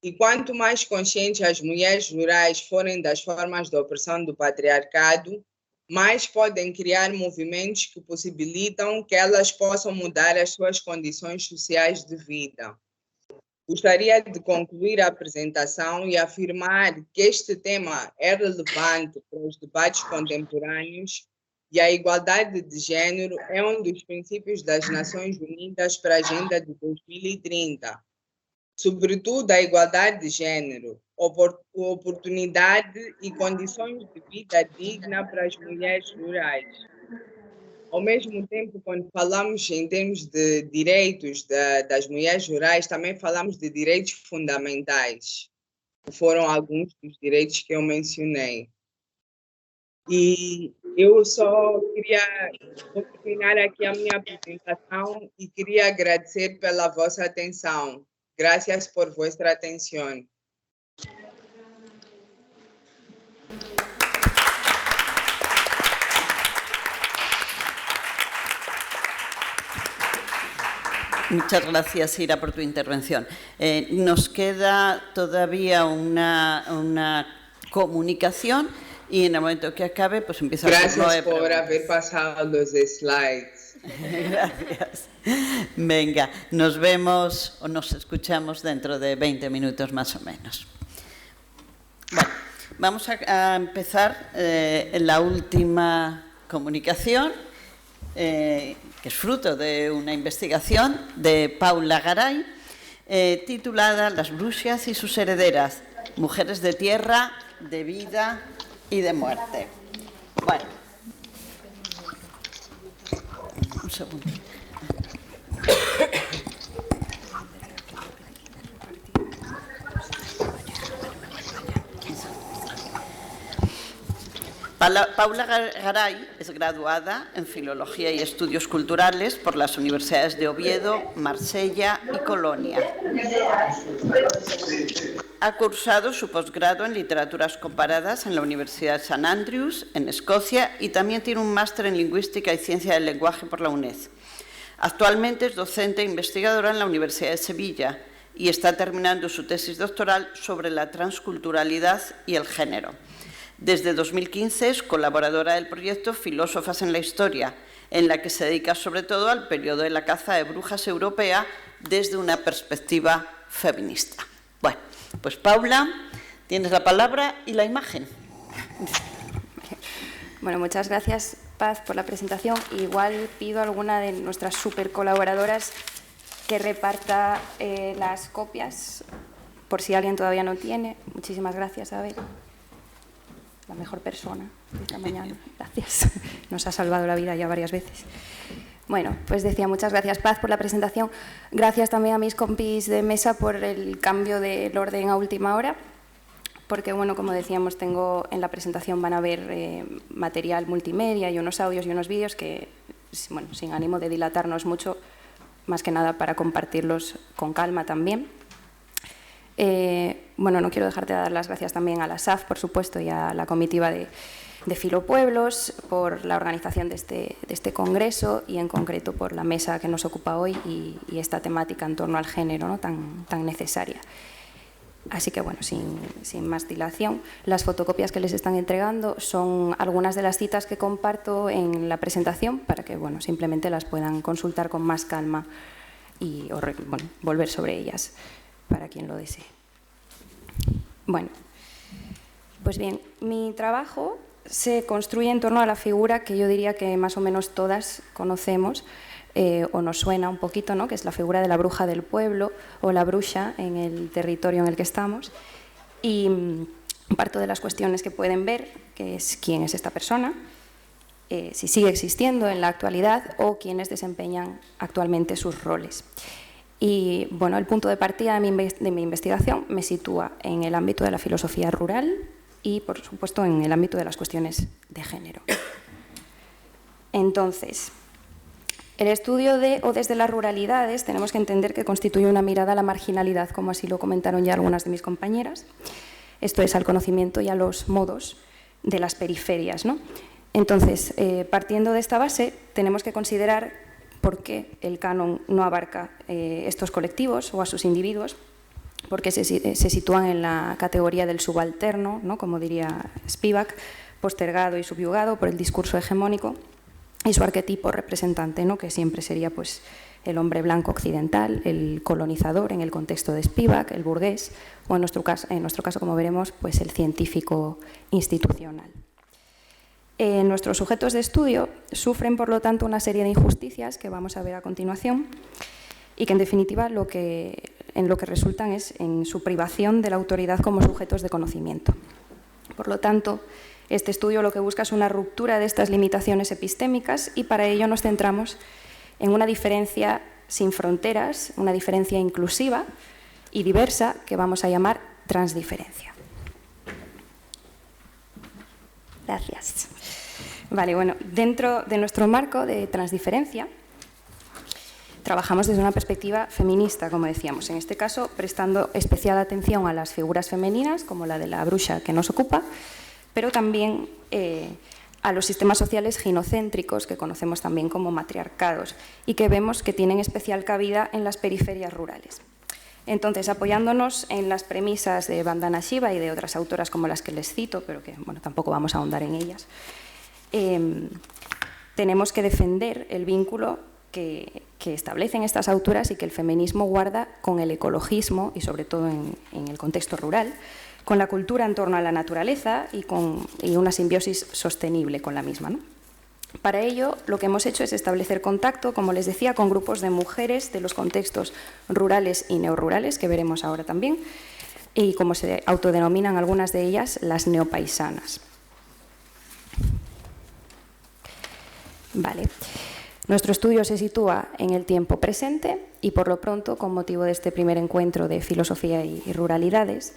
E quanto mais conscientes as mulheres rurais forem das formas de opressão do patriarcado, mais podem criar movimentos que possibilitam que elas possam mudar as suas condições sociais de vida. Gostaria de concluir a apresentação e afirmar que este tema é relevante para os debates contemporâneos e a igualdade de género é um dos princípios das Nações Unidas para a Agenda de 2030. Sobretudo a igualdade de género, oportunidade e condições de vida digna para as mulheres rurais. Ao mesmo tempo, quando falamos em termos de direitos das mulheres rurais, também falamos de direitos fundamentais, que foram alguns dos direitos que eu mencionei. E eu só queria terminar aqui a minha apresentação e queria agradecer pela vossa atenção. Gracias por vuestra atención. Muchas gracias, Ira, por tu intervención. Nos queda todavía una comunicación y en el momento que acabe, pues empieza a hacer 9 Gracias por preguntas. haber pasado los slides. Gracias. Venga, nos vemos o nos escuchamos dentro de 20 minutos más o menos. Bueno, vamos a empezar la última comunicación, que es fruto de una investigación de Paula Garay, titulada Las bruxas y sus herederas, mujeres de tierra, de vida y de muerte. Bueno, un segundo. Paula Garay es graduada en Filología y Estudios Culturales por las Universidades de Oviedo, Marsella y Colonia. Ha cursado su posgrado en Literaturas Comparadas en la Universidad de St. Andrews, en Escocia, y también tiene un máster en Lingüística y Ciencia del Lenguaje por la UNED. Actualmente es docente e investigadora en la Universidad de Sevilla y está terminando su tesis doctoral sobre la transculturalidad y el género. Desde 2015 es colaboradora del proyecto Filósofas en la Historia, en la que se dedica sobre todo al periodo de la caza de brujas europea desde una perspectiva feminista. Bueno, pues Paula, tienes la palabra y la imagen. Bueno, muchas gracias, Paz, por la presentación. Igual pido a alguna de nuestras super colaboradoras que reparta las copias, por si alguien todavía no tiene. Muchísimas gracias, a ver. La mejor persona de esta mañana. Gracias. Nos ha salvado la vida ya varias veces. Bueno, pues decía, muchas gracias, Paz, por la presentación. Gracias también a mis compis de mesa por el cambio del orden a última hora, porque, bueno, como decíamos, tengo en la presentación van a ver material multimedia y unos audios y unos vídeos que, bueno, sin ánimo de dilatarnos mucho, más que nada para compartirlos con calma también. Bueno, no quiero dejar de dar las gracias también a la SAF, por supuesto, y a la comitiva de Filopueblos por la organización de este congreso y, en concreto, por la mesa que nos ocupa hoy y esta temática en torno al género, ¿no?, tan necesaria. Así que, bueno, sin más dilación, las fotocopias que les están entregando son algunas de las citas que comparto en la presentación para que, bueno, simplemente las puedan consultar con más calma y bueno, volver sobre ellas para quien lo desee. Bueno, pues bien, mi trabajo se construye en torno a la figura que yo diría que más o menos todas conocemos o nos suena un poquito, ¿no?, que es la figura de la bruja del pueblo o la bruxa en el territorio en el que estamos. Y parto de las cuestiones que pueden ver, que es quién es esta persona, si sigue existiendo en la actualidad o quiénes desempeñan actualmente sus roles. Y, bueno, el punto de partida de mi investigación me sitúa en el ámbito de la filosofía rural y, por supuesto, en el ámbito de las cuestiones de género. Entonces, el estudio de o desde las ruralidades tenemos que entender que constituye una mirada a la marginalidad, como así lo comentaron ya algunas de mis compañeras. Esto es, al conocimiento y a los modos de las periferias, ¿no? Entonces, partiendo de esta base, tenemos que considerar por qué el canon no abarca estos colectivos o a sus individuos, porque se sitúan en la categoría del subalterno, ¿no?, como diría Spivak, postergado y subyugado por el discurso hegemónico, y su arquetipo representante, ¿no?, que siempre sería, pues, el hombre blanco occidental, el colonizador en el contexto de Spivak, el burgués, o en nuestro caso, como veremos, pues el científico institucional. Nuestros sujetos de estudio sufren, por lo tanto, una serie de injusticias que vamos a ver a continuación y que, en definitiva, en lo que resultan es en su privación de la autoridad como sujetos de conocimiento. Por lo tanto, este estudio lo que busca es una ruptura de estas limitaciones epistémicas y para ello nos centramos en una diferencia sin fronteras, una diferencia inclusiva y diversa que vamos a llamar transdiferencia. Gracias. Vale, bueno, dentro de nuestro marco de transdiferencia trabajamos desde una perspectiva feminista, como decíamos, en este caso prestando especial atención a las figuras femeninas, como la de la bruxa que nos ocupa, pero también a los sistemas sociales ginocéntricos, que conocemos también como matriarcados, y que vemos que tienen especial cabida en las periferias rurales. Entonces, apoyándonos en las premisas de Vandana Shiva y de otras autoras como las que les cito, pero que, bueno, tampoco vamos a ahondar en ellas, tenemos que defender el vínculo que establecen estas autoras y que el feminismo guarda con el ecologismo y, sobre todo en el contexto rural, con la cultura en torno a la naturaleza y una simbiosis sostenible con la misma, ¿no? Para ello, lo que hemos hecho es establecer contacto, como les decía, con grupos de mujeres de los contextos rurales y neorurales, que veremos ahora también, y como se autodenominan algunas de ellas, las neopaisanas. Vale. Nuestro estudio se sitúa en el tiempo presente y, por lo pronto, con motivo de este primer encuentro de filosofía y ruralidades,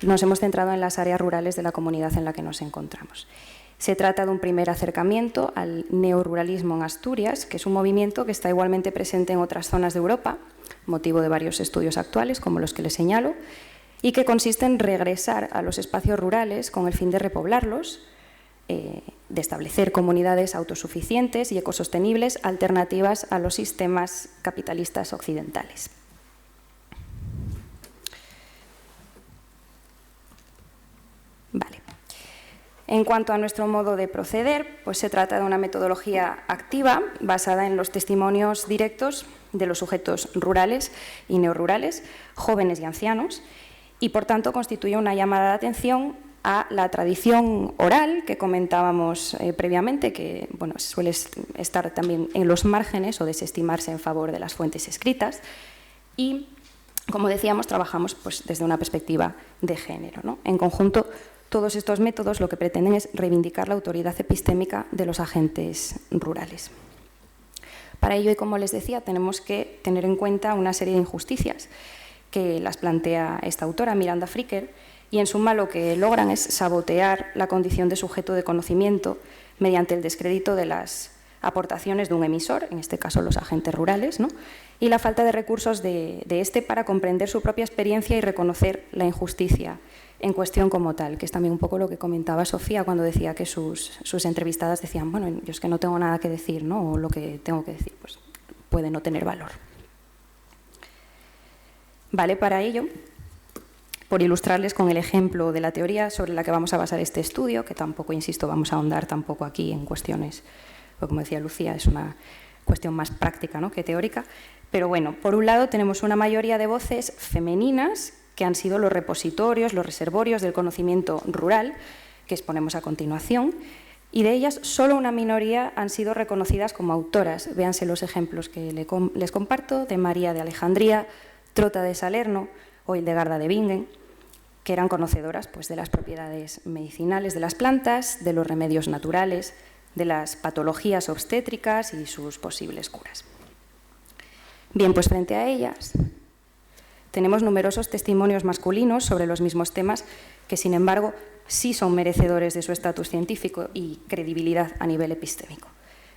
nos hemos centrado en las áreas rurales de la comunidad en la que nos encontramos. Se trata de un primer acercamiento al neoruralismo en Asturias, que es un movimiento que está igualmente presente en otras zonas de Europa, motivo de varios estudios actuales, como los que les señalo, y que consiste en regresar a los espacios rurales con el fin de repoblarlos, de establecer comunidades autosuficientes y ecosostenibles alternativas a los sistemas capitalistas occidentales. Vale. En cuanto a nuestro modo de proceder, pues se trata de una metodología activa basada en los testimonios directos de los sujetos rurales y neorurales, jóvenes y ancianos, y por tanto constituye una llamada de atención a la tradición oral que comentábamos previamente, que bueno, suele estar también en los márgenes o desestimarse en favor de las fuentes escritas, y, como decíamos, trabajamos pues, desde una perspectiva de género, ¿no? En conjunto, todos estos métodos lo que pretenden es reivindicar la autoridad epistémica de los agentes rurales. Para ello, y como les decía, tenemos que tener en cuenta una serie de injusticias que las plantea esta autora, Miranda Fricker, y en suma lo que logran es sabotear la condición de sujeto de conocimiento mediante el descrédito de las aportaciones de un emisor, en este caso los agentes rurales, ¿no? Y la falta de recursos de este para comprender su propia experiencia y reconocer la injusticia en cuestión como tal, que es también un poco lo que comentaba Sofía cuando decía que sus entrevistadas decían, bueno, yo es que no tengo nada que decir, ¿no? O lo que tengo que decir pues, puede no tener valor. Vale, para ello, por ilustrarles con el ejemplo de la teoría sobre la que vamos a basar este estudio, que tampoco, insisto, vamos a ahondar tampoco aquí en cuestiones, porque como decía Lucía, es una cuestión más práctica, ¿no?, que teórica. Pero bueno, por un lado tenemos una mayoría de voces femeninas que han sido los repositorios, los reservorios del conocimiento rural, que exponemos a continuación, y de ellas solo una minoría han sido reconocidas como autoras. Véanse los ejemplos que les comparto, de María de Alejandría, Trota de Salerno o Hildegarda de Bingen, que eran conocedoras pues, de las propiedades medicinales de las plantas, de los remedios naturales, de las patologías obstétricas y sus posibles curas. Bien, pues frente a ellas tenemos numerosos testimonios masculinos sobre los mismos temas que, sin embargo, sí son merecedores de su estatus científico y credibilidad a nivel epistémico.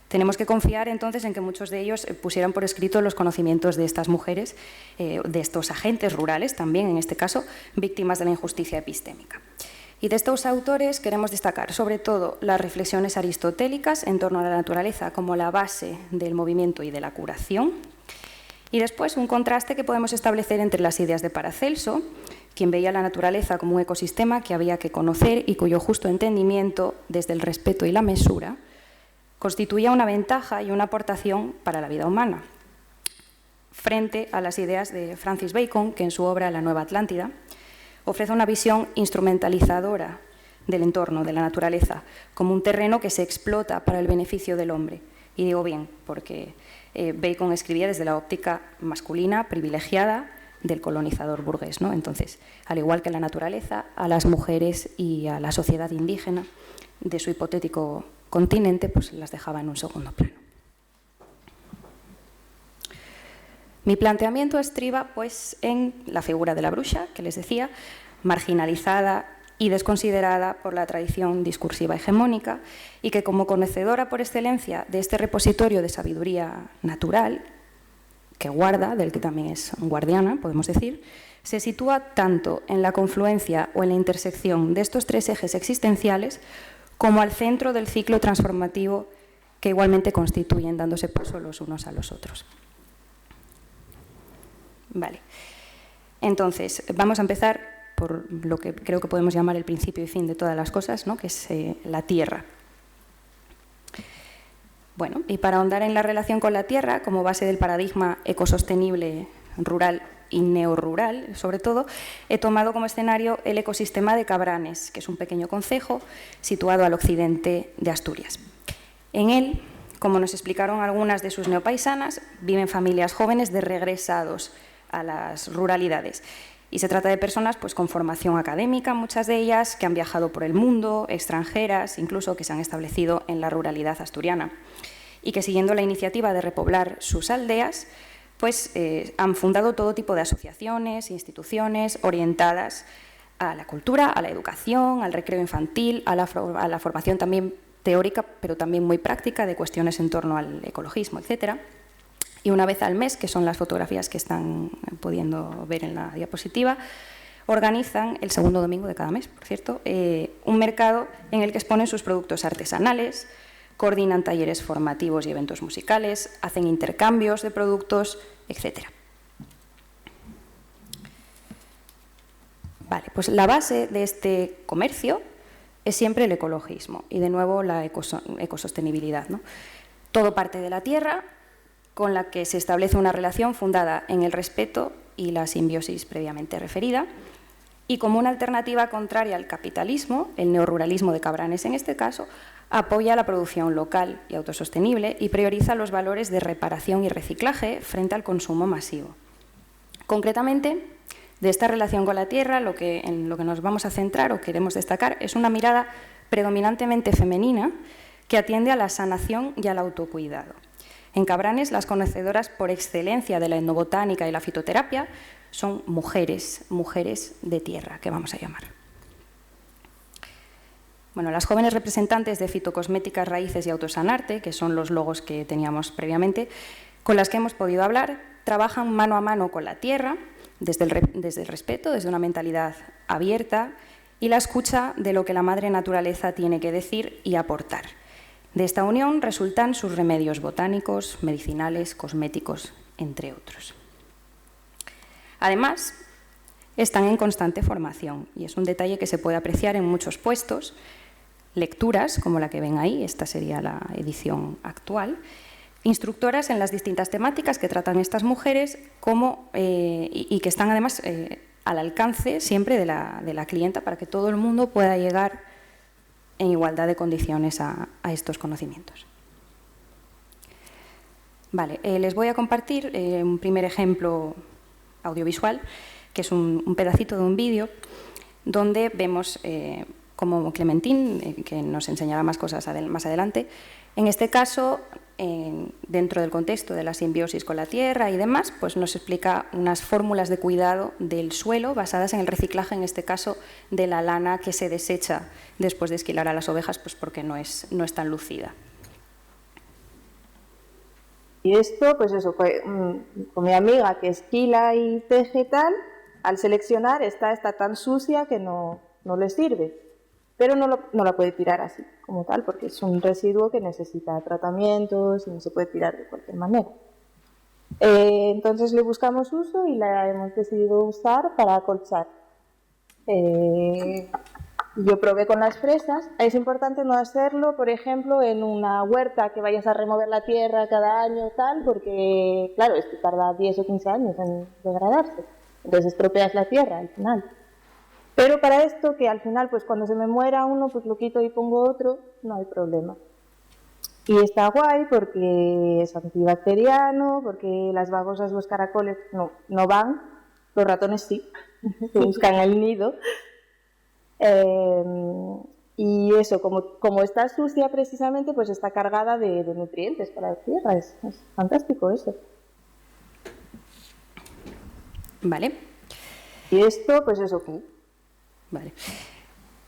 Tenemos que confiar entonces en que muchos de ellos pusieran por escrito los conocimientos de estas mujeres, de estos agentes rurales también, en este caso, víctimas de la injusticia epistémica. Y de estos autores queremos destacar sobre todo las reflexiones aristotélicas en torno a la naturaleza como la base del movimiento y de la curación. Y después un contraste que podemos establecer entre las ideas de Paracelso, quien veía la naturaleza como un ecosistema que había que conocer y cuyo justo entendimiento, desde el respeto y la mesura, constituía una ventaja y una aportación para la vida humana, frente a las ideas de Francis Bacon, que en su obra La Nueva Atlántida ofrece una visión instrumentalizadora del entorno, de la naturaleza, como un terreno que se explota para el beneficio del hombre. Y digo bien, porque Bacon escribía desde la óptica masculina privilegiada del colonizador burgués, ¿no? Entonces, al igual que la naturaleza, a las mujeres y a la sociedad indígena de su hipotético continente, pues las dejaba en un segundo plano. Mi planteamiento estriba pues, en la figura de la bruxa, que les decía, marginalizada y desconsiderada por la tradición discursiva hegemónica, y que como conocedora por excelencia de este repositorio de sabiduría natural, que guarda, del que también es guardiana, podemos decir, se sitúa tanto en la confluencia o en la intersección de estos tres ejes existenciales como al centro del ciclo transformativo que igualmente constituyen, dándose paso los unos a los otros. Vale. Entonces, vamos a empezar por lo que creo que podemos llamar el principio y fin de todas las cosas, ¿no?, que es la tierra. Bueno, y para ahondar en la relación con la tierra, como base del paradigma ecosostenible rural y neorrural, sobre todo, he tomado como escenario el ecosistema de Cabranes, que es un pequeño concejo situado al occidente de Asturias. En él, como nos explicaron algunas de sus neopaisanas, viven familias jóvenes de regresados a las ruralidades. Y se trata de personas pues, con formación académica, muchas de ellas que han viajado por el mundo, extranjeras, incluso que se han establecido en la ruralidad asturiana, y que siguiendo la iniciativa de repoblar sus aldeas, pues han fundado todo tipo de asociaciones, instituciones orientadas a la cultura, a la educación, al recreo infantil, a la formación también teórica, pero también muy práctica, de cuestiones en torno al ecologismo, etc. Y una vez al mes, que son las fotografías que están pudiendo ver en la diapositiva, organizan, el segundo domingo de cada mes, por cierto, un mercado en el que exponen sus productos artesanales, coordinan talleres formativos y eventos musicales, hacen intercambios de productos, etc. Vale, pues la base de este comercio es siempre el ecologismo y, de nuevo, la ecosostenibilidad, ¿no? Todo parte de la tierra, con la que se establece una relación fundada en el respeto y la simbiosis previamente referida, y como una alternativa contraria al capitalismo, el neoruralismo de Cabranes en este caso, apoya la producción local y autosostenible y prioriza los valores de reparación y reciclaje frente al consumo masivo. Concretamente, de esta relación con la tierra, en lo que nos vamos a centrar o queremos destacar es una mirada predominantemente femenina que atiende a la sanación y al autocuidado. En Cabranes, las conocedoras por excelencia de la etnobotánica y la fitoterapia son mujeres de tierra, que vamos a llamar. Bueno, las jóvenes representantes de Fitocosméticas, Raíces y Autosanarte, que son los logos que teníamos previamente, con las que hemos podido hablar, trabajan mano a mano con la tierra, desde el respeto, desde una mentalidad abierta y la escucha de lo que la madre naturaleza tiene que decir y aportar. De esta unión resultan sus remedios botánicos, medicinales, cosméticos, entre otros. Además, están en constante formación y es un detalle que se puede apreciar en muchos puestos, lecturas como la que ven ahí, esta sería la edición actual, instructoras en las distintas temáticas que tratan estas mujeres y que están además al alcance siempre de la clienta para que todo el mundo pueda llegar en igualdad de condiciones a estos conocimientos. Vale, les voy a compartir un primer ejemplo audiovisual, que es un pedacito de un vídeo donde vemos como Clementine, que nos enseñará más cosas más adelante, en este caso, dentro del contexto de la simbiosis con la tierra y demás, pues nos explica unas fórmulas de cuidado del suelo basadas en el reciclaje, en este caso, de la lana que se desecha después de esquilar a las ovejas, pues porque no es tan lucida. Y esto, pues eso, con mi amiga que esquila y teje y tal, al seleccionar está tan sucia que no le sirve. Pero no la puede tirar así, como tal, porque es un residuo que necesita tratamientos y no se puede tirar de cualquier manera. Entonces le buscamos uso y la hemos decidido usar para acolchar. Yo probé con las fresas. Es importante no hacerlo, por ejemplo, en una huerta que vayas a remover la tierra cada año tal, porque, claro, esto tarda 10 o 15 años en degradarse. Entonces estropeas la tierra al final. Pero para esto, que al final, pues cuando se me muera uno, pues lo quito y pongo otro, no hay problema. Y está guay porque es antibacteriano, porque las babosas, los caracoles no van, los ratones sí, que buscan el nido. Y eso, como está sucia precisamente, pues está cargada de nutrientes para la tierra. Es fantástico eso. Vale. Y esto, pues eso, Vale.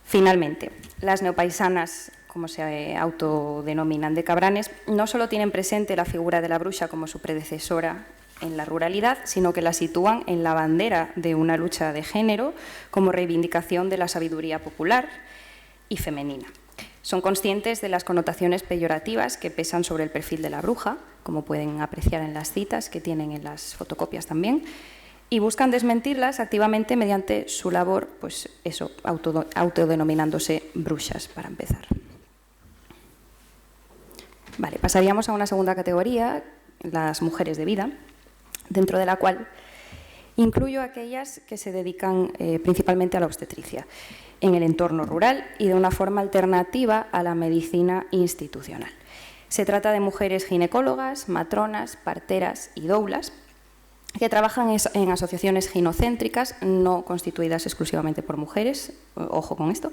Finalmente, las neopaisanas, como se autodenominan de Cabranes, no solo tienen presente la figura de la bruxa como su predecesora en la ruralidad, sino que la sitúan en la bandera de una lucha de género como reivindicación de la sabiduría popular y femenina. Son conscientes de las connotaciones peyorativas que pesan sobre el perfil de la bruja, como pueden apreciar en las citas que tienen en las fotocopias también, y buscan desmentirlas activamente mediante su labor, pues eso, autodenominándose bruxas, para empezar. Vale, pasaríamos a una segunda categoría, las mujeres de vida, dentro de la cual incluyo aquellas que se dedican principalmente a la obstetricia, en el entorno rural y de una forma alternativa a la medicina institucional. Se trata de mujeres ginecólogas, matronas, parteras y doulas, que trabajan en asociaciones ginocéntricas, no constituidas exclusivamente por mujeres, ojo con esto,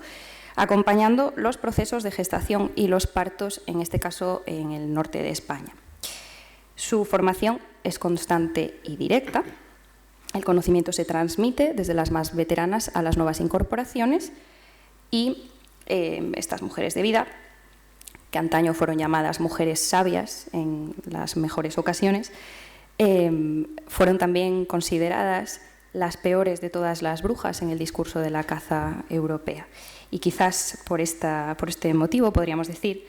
acompañando los procesos de gestación y los partos, en este caso en el norte de España. Su formación es constante y directa, El conocimiento se transmite desde las más veteranas a las nuevas incorporaciones y estas mujeres de vida, que antaño fueron llamadas mujeres sabias en las mejores ocasiones, fueron también consideradas las peores de todas las brujas en el discurso de la caza europea. Y quizás por este motivo podríamos decir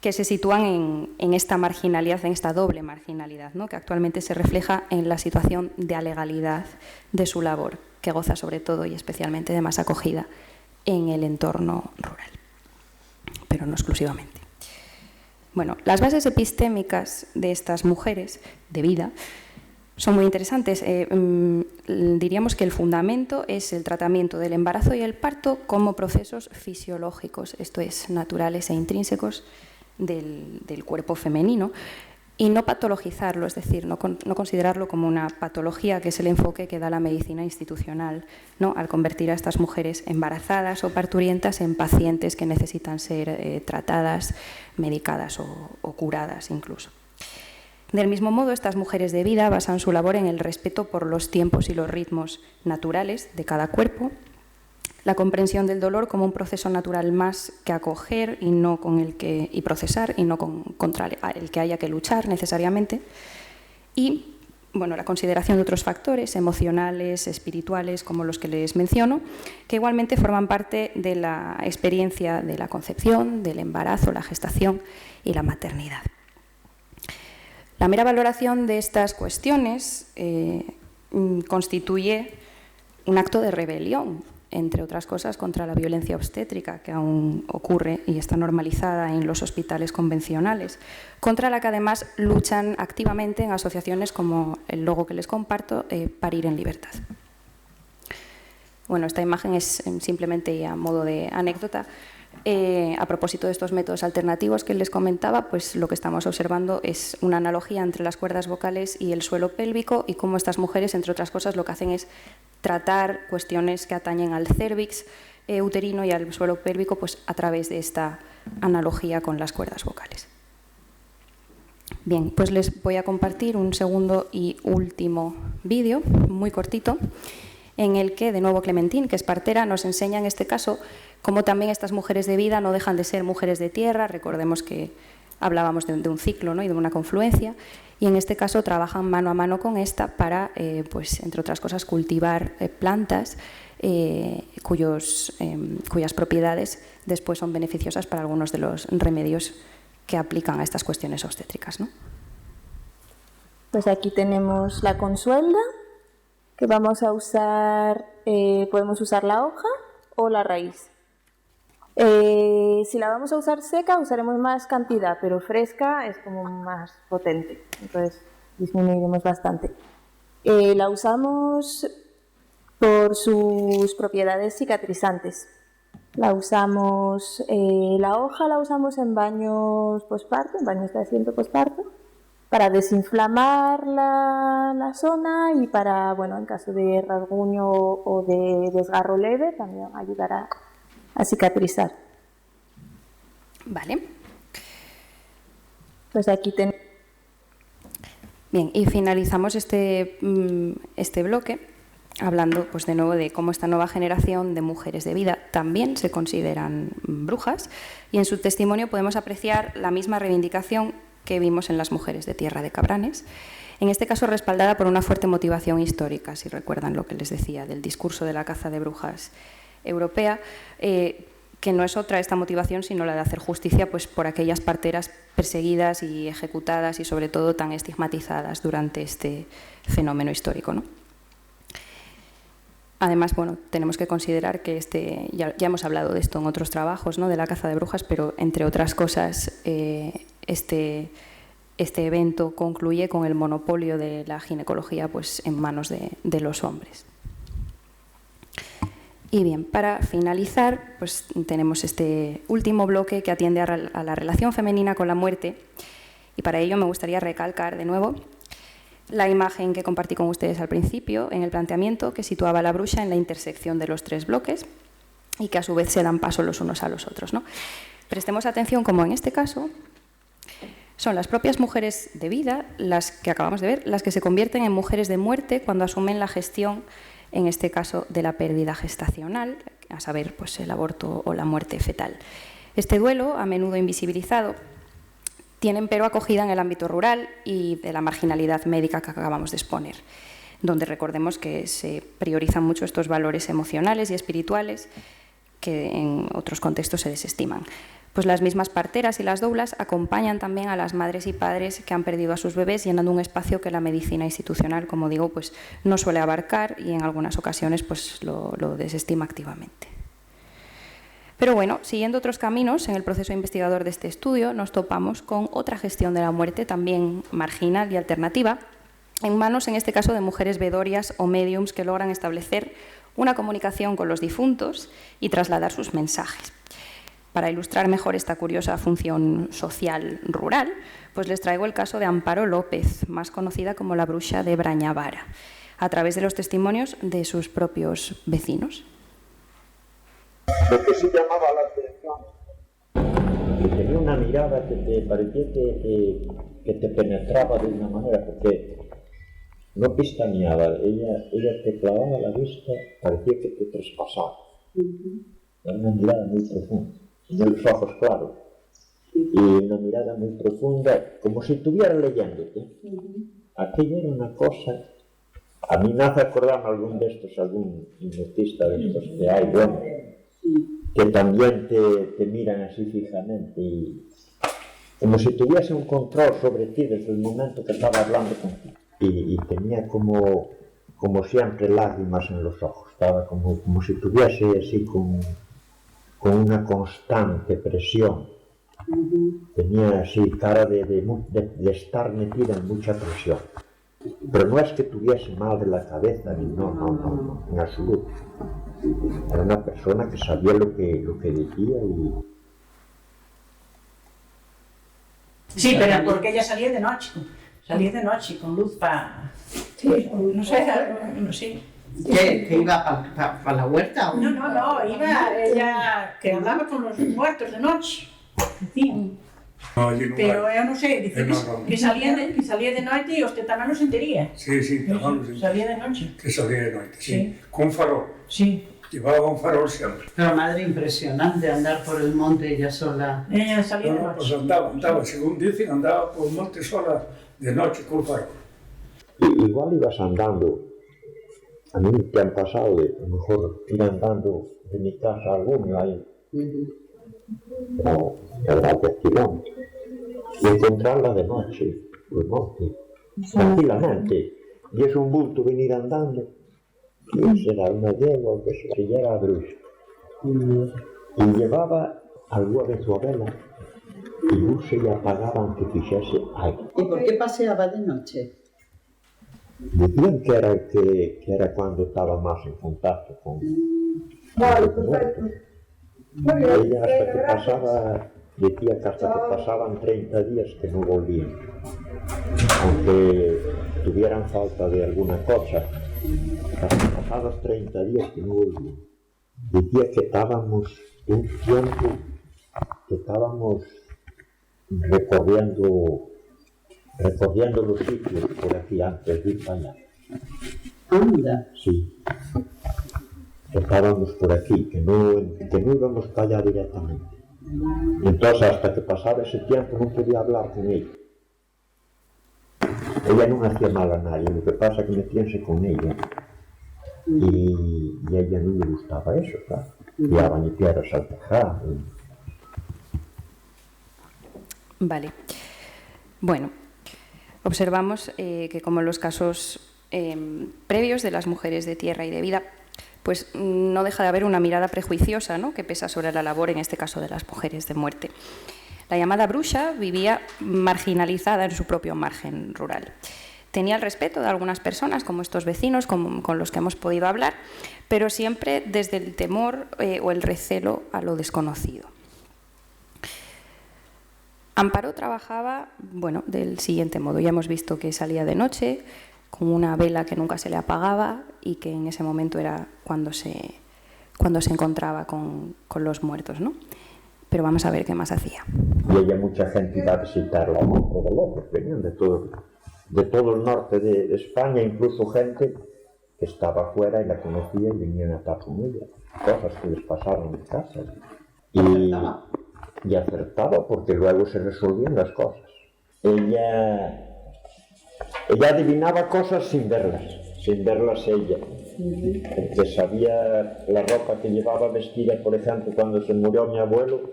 que se sitúan en esta marginalidad, en esta doble marginalidad, ¿no?, que actualmente se refleja en la situación de alegalidad de su labor, que goza sobre todo y especialmente de más acogida en el entorno rural, pero no exclusivamente. Bueno, las bases epistémicas de estas mujeres de vida son muy interesantes. Diríamos que el fundamento es el tratamiento del embarazo y el parto como procesos fisiológicos, esto es, naturales e intrínsecos del cuerpo femenino, y no patologizarlo, es decir, no considerarlo como una patología, que es el enfoque que da la medicina institucional, ¿no?, al convertir a estas mujeres embarazadas o parturientas en pacientes que necesitan ser tratadas, medicadas o curadas incluso. Del mismo modo, estas mujeres de vida basan su labor en el respeto por los tiempos y los ritmos naturales de cada cuerpo, la comprensión del dolor como un proceso natural más que acoger y procesar, y no contra el que haya que luchar necesariamente, y bueno, la consideración de otros factores emocionales, espirituales, como los que les menciono, que igualmente forman parte de la experiencia de la concepción, del embarazo, la gestación y la maternidad. La mera valoración de estas cuestiones constituye un acto de rebelión, entre otras cosas, contra la violencia obstétrica que aún ocurre y está normalizada en los hospitales convencionales, contra la que además luchan activamente en asociaciones como el logo que les comparto, Parir en Libertad. Bueno, esta imagen es simplemente a modo de anécdota. A propósito de estos métodos alternativos que les comentaba, pues lo que estamos observando es una analogía entre las cuerdas vocales y el suelo pélvico, y cómo estas mujeres, entre otras cosas, lo que hacen es tratar cuestiones que atañen al cérvix uterino y al suelo pélvico, pues a través de esta analogía con las cuerdas vocales. Bien, pues les voy a compartir un segundo y último vídeo, muy cortito, en el que, de nuevo, Clementine, que es partera, nos enseña en este caso cómo también estas mujeres de vida no dejan de ser mujeres de tierra. Recordemos que hablábamos de un ciclo, ¿no?, y de una confluencia, y en este caso trabajan mano a mano con esta para, pues, entre otras cosas, cultivar plantas cuyas propiedades después son beneficiosas para algunos de los remedios que aplican a estas cuestiones obstétricas, ¿no? Pues aquí tenemos la consuelda, que vamos a usar, podemos usar la hoja o la raíz. Si la vamos a usar seca, usaremos más cantidad, pero fresca es como más potente, entonces disminuiremos bastante. La usamos por sus propiedades cicatrizantes. La usamos, la hoja la usamos en baños posparto, en baños de asiento posparto, para desinflamar la zona y para, bueno, en caso de rasguño o de desgarro leve, también ayudará a cicatrizar. Vale. Pues aquí tenemos. Bien, y finalizamos este bloque hablando, pues, de nuevo de cómo esta nueva generación de mujeres de vida también se consideran brujas, y en su testimonio podemos apreciar la misma reivindicación que vimos en las mujeres de Tierra de Cabranes, en este caso respaldada por una fuerte motivación histórica, si recuerdan lo que les decía del discurso de la caza de brujas europea, que no es otra esta motivación sino la de hacer justicia, pues, por aquellas parteras perseguidas y ejecutadas y sobre todo tan estigmatizadas durante este fenómeno histórico, ¿no? Además, bueno, tenemos que considerar que ya hemos hablado de esto en otros trabajos, ¿no?, de la caza de brujas, pero entre otras cosas este evento concluye con el monopolio de la ginecología, pues, en manos de los hombres. Y bien, para finalizar, pues tenemos este último bloque que atiende a la relación femenina con la muerte, y para ello me gustaría recalcar de nuevo la imagen que compartí con ustedes al principio en el planteamiento, que situaba a la bruxa en la intersección de los tres bloques y que a su vez se dan paso los unos a los otros, ¿no? Prestemos atención como en este caso Son las propias mujeres de vida, las que acabamos de ver, las que se convierten en mujeres de muerte cuando asumen la gestión, en este caso, de la pérdida gestacional, a saber, pues, el aborto o la muerte fetal. Este duelo, a menudo invisibilizado, tienen pero acogida en el ámbito rural y de la marginalidad médica que acabamos de exponer, donde recordemos que se priorizan mucho estos valores emocionales y espirituales que en otros contextos se desestiman. Pues las mismas parteras y las doulas acompañan también a las madres y padres que han perdido a sus bebés, llenando un espacio que la medicina institucional, como digo, pues no suele abarcar y en algunas ocasiones pues lo desestima activamente. Pero bueno, siguiendo otros caminos, en el proceso investigador de este estudio nos topamos con otra gestión de la muerte también marginal y alternativa, en manos, en este caso, de mujeres vedorias o médiums que logran establecer una comunicación con los difuntos y trasladar sus mensajes. Para ilustrar mejor esta curiosa función social rural, pues les traigo el caso de Amparo López, más conocida como la bruxa de Brañavara, a través de los testimonios de sus propios vecinos. Lo que sí llamaba la atención, que tenía una mirada que te parecía que te penetraba de una manera, porque no pistaneaba, ella te clavaba la vista, parecía que te traspasaba. Era una mirada muy profunda, de los ojos claros, y una mirada muy profunda, como si estuviera leyéndote. Aquello era una cosa, a mí me hace acordarme algún hipnotista de estos que hay, bueno, que también te miran así fijamente, y como si tuviese un control sobre ti desde el momento que estaba hablando contigo. Y tenía como siempre lágrimas en los ojos, estaba como si tuviese así con una constante presión. Tenía así cara de estar metida en mucha presión. Pero no es que tuviese mal de la cabeza, no, en absoluto. Era una persona que sabía lo que decía y... Sí, pero porque ella salía de noche con luz para... Sí, no sé, sí. ¿Que iba para la huerta? ¿O? No, iba ella que hablaba con los muertos de noche. Sí. Pero yo no sé, dice que salía de noche y usted también lo sentiría. Sí, también lo sentiría. Salía de noche. Que salía de noche, sí. Con un farol. Sí. Llevaba un farol siempre. Pero madre, impresionante andar por el monte ella sola. Ella salía de noche. Pues andaba, según dicen, andaba por el monte sola de noche con farol. Igual ibas andando, a mí te han pasado de a lo mejor ir andando de mi casa a alguno ahí, o a 10 kilómetros, y encontrarla de noche, por el monte, tranquilamente, y es un bulto venir andando, y será una yegua, que ya era bruxa, y llevaba algo de su vela, y luce y apagaban que quisiese aire. ¿Y por qué paseaba de noche? Decían que era cuando estaba más en contacto con los muertos. Ella hasta que pasaba, decía que hasta que pasaban 30 días que no volvían. Aunque tuvieran falta de alguna cosa, hasta pasados 30 días que no volvían. Decía que estábamos un tiempo, que estábamos recorriendo los sitios por aquí antes de ir para allá. Anda. Sí. Estábamos por aquí, que no íbamos para allá directamente. Entonces, hasta que pasaba ese tiempo, no podía hablar con ella. Ella no hacía mal a nadie, lo que pasa es que metíanse con ella. Y a ella no le gustaba eso, claro. Tiraban y piedras al tejado. Vale. Bueno, observamos que como en los casos previos de las mujeres de tierra y de vida, pues no deja de haber una mirada prejuiciosa, ¿no?, que pesa sobre la labor, en este caso de las mujeres de muerte. La llamada bruxa vivía marginalizada en su propio margen rural. Tenía el respeto de algunas personas, como estos vecinos con los que hemos podido hablar, pero siempre desde el temor o el recelo a lo desconocido. Amparo trabajaba, del siguiente modo. Ya hemos visto que salía de noche con una vela que nunca se le apagaba y que en ese momento era cuando se encontraba con los muertos, ¿no? Pero vamos a ver qué más hacía. y había mucha gente iba a visitarla, de lejos, venían de todo el norte de España, incluso gente que estaba fuera y la conocía y venían a estar con ella, cosas que les pasaron en casa. Y acertaba porque luego se resolvían las cosas. Ella adivinaba cosas sin verlas ella. Porque sabía la ropa que llevaba vestida, por ejemplo, cuando se murió mi abuelo,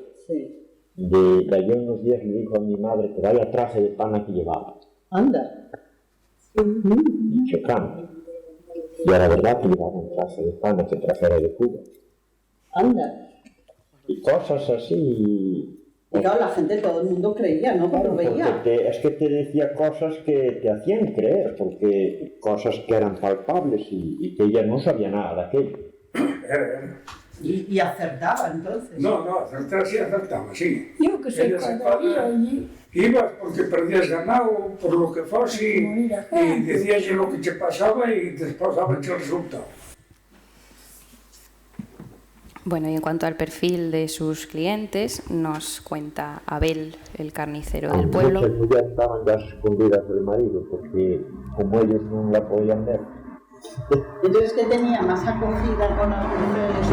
de allí unos días le dijo a mi madre que vaya traje de pana que llevaba. Anda. Y chocando. Y era verdad que llevaba un traje de pana que trajera de Cuba. Anda. Y cosas así. Y claro, la gente, todo el mundo creía, ¿no? Porque veía. Es que te decía cosas que te hacían creer, porque cosas que eran palpables y que ella no sabía nada de aquello. Y acertaba entonces. No, acertar sí acertaba, sí. Yo que sé, cuando iba allí. Ibas porque perdías ganado, por lo que fuese, y decías lo que te pasaba y después sabes el resultado. Bueno, y en cuanto al perfil de sus clientes, nos cuenta Abel, el carnicero del pueblo. Muchas mujeres estaban ya escondidas del marido, porque como ellos no la podían ver. Entonces, ¿qué tenía? ¿Más acogida con las mujeres?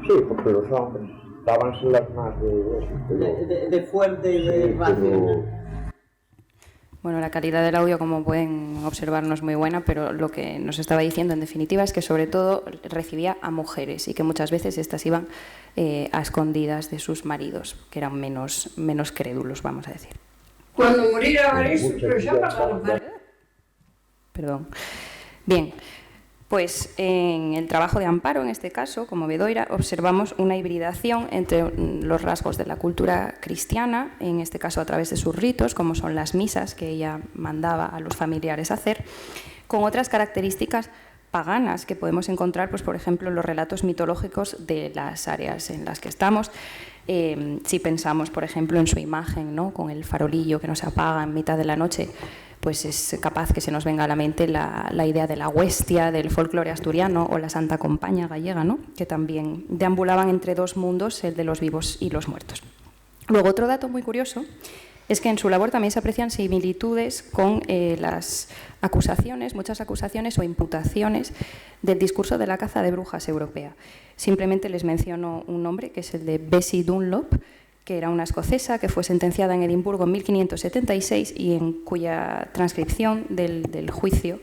Sí, porque los hombres daban las más de fuerte y de racional. Bueno, la calidad del audio, como pueden observar, no es muy buena, pero lo que nos estaba diciendo en definitiva es que sobre todo recibía a mujeres y que muchas veces estas iban a escondidas de sus maridos, que eran menos crédulos, vamos a decir. Cuando muriera eso, pero ya pasaron. Perdón. Bien, pues en el trabajo de Amparo, en este caso, como Bedoira, observamos una hibridación entre los rasgos de la cultura cristiana, en este caso a través de sus ritos, como son las misas que ella mandaba a los familiares hacer, con otras características paganas que podemos encontrar, pues, por ejemplo, en los relatos mitológicos de las áreas en las que estamos. Si pensamos, por ejemplo, en su imagen, ¿no?, con el farolillo que no se apaga en mitad de la noche, pues es capaz que se nos venga a la mente la idea de la huestia del folclore asturiano o la Santa Compaña gallega, ¿no?, que también deambulaban entre dos mundos, el de los vivos y los muertos. Luego, otro dato muy curioso es que en su labor también se aprecian similitudes con las acusaciones, muchas acusaciones o imputaciones del discurso de la caza de brujas europea. Simplemente les menciono un nombre, que es el de Bessie Dunlop, que era una escocesa que fue sentenciada en Edimburgo en 1576 y en cuya transcripción del juicio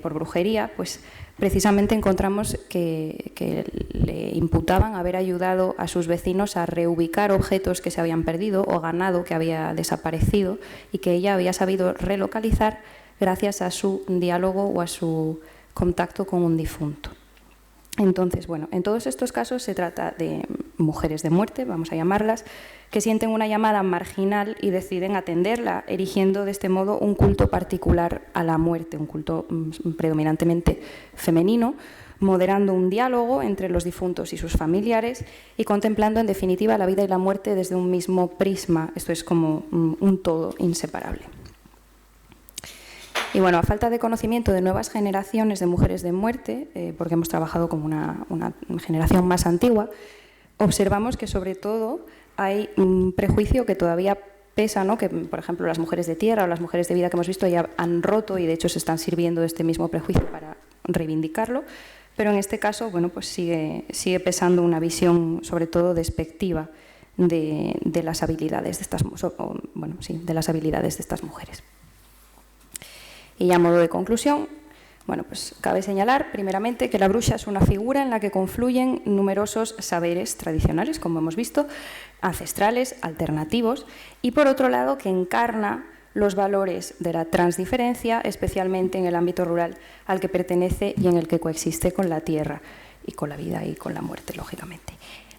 por brujería, pues precisamente encontramos que le imputaban haber ayudado a sus vecinos a reubicar objetos que se habían perdido o ganado que había desaparecido y que ella había sabido relocalizar gracias a su diálogo o a su contacto con un difunto. Entonces, bueno, en todos estos casos se trata de mujeres de muerte, vamos a llamarlas, que sienten una llamada marginal y deciden atenderla, erigiendo de este modo un culto particular a la muerte, un culto predominantemente femenino, moderando un diálogo entre los difuntos y sus familiares y contemplando, en definitiva, la vida y la muerte desde un mismo prisma. Esto es como un todo inseparable. Y bueno, a falta de conocimiento de nuevas generaciones de mujeres de muerte, porque hemos trabajado con una generación más antigua, observamos que sobre todo hay un prejuicio que todavía pesa, ¿no?, que por ejemplo las mujeres de tierra o las mujeres de vida que hemos visto ya han roto y de hecho se están sirviendo de este mismo prejuicio para reivindicarlo, pero en este caso, bueno, pues sigue pesando una visión sobre todo despectiva de las habilidades de estas mujeres. Y a modo de conclusión, bueno, pues cabe señalar primeramente que la bruxa es una figura en la que confluyen numerosos saberes tradicionales, como hemos visto, ancestrales, alternativos, y por otro lado que encarna los valores de la transdiferencia, especialmente en el ámbito rural al que pertenece y en el que coexiste con la tierra y con la vida y con la muerte, lógicamente.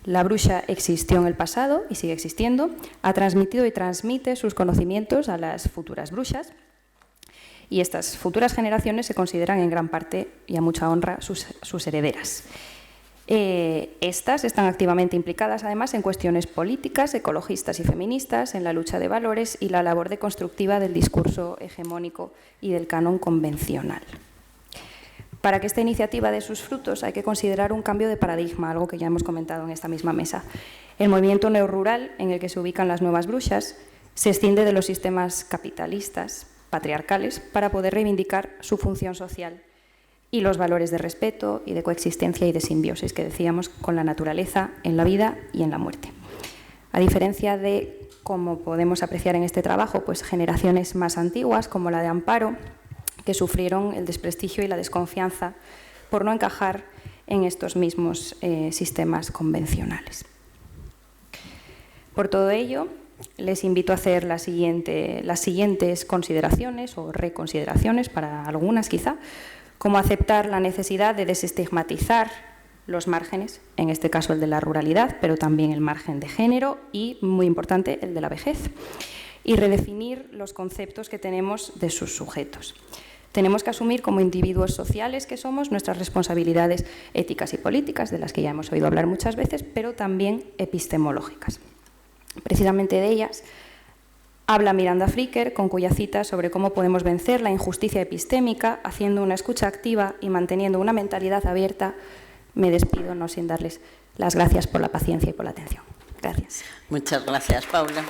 La bruxa existió en el pasado y sigue existiendo, ha transmitido y transmite sus conocimientos a las futuras bruxas, y estas futuras generaciones se consideran en gran parte y a mucha honra sus herederas. Estas están activamente implicadas además en cuestiones políticas, ecologistas y feministas, en la lucha de valores y la labor deconstructiva del discurso hegemónico y del canon convencional. Para que esta iniciativa dé sus frutos hay que considerar un cambio de paradigma, algo que ya hemos comentado en esta misma mesa. El movimiento neorrural en el que se ubican las nuevas bruxas se extiende de los sistemas capitalistas, patriarcales, para poder reivindicar su función social y los valores de respeto y de coexistencia y de simbiosis que decíamos con la naturaleza, en la vida y en la muerte. A diferencia de, como podemos apreciar en este trabajo, pues generaciones más antiguas, como la de Amparo, que sufrieron el desprestigio y la desconfianza por no encajar en estos mismos sistemas convencionales. Por todo ello, les invito a hacer las siguientes consideraciones o reconsideraciones, para algunas quizá, como aceptar la necesidad de desestigmatizar los márgenes, en este caso el de la ruralidad, pero también el margen de género y, muy importante, el de la vejez, y redefinir los conceptos que tenemos de sus sujetos. Tenemos que asumir como individuos sociales que somos nuestras responsabilidades éticas y políticas, de las que ya hemos oído hablar muchas veces, pero también epistemológicas. Precisamente de ellas habla Miranda Fricker, con cuya cita sobre cómo podemos vencer la injusticia epistémica haciendo una escucha activa y manteniendo una mentalidad abierta. Me despido, no sin darles las gracias por la paciencia y por la atención. Gracias. Muchas gracias, Paula.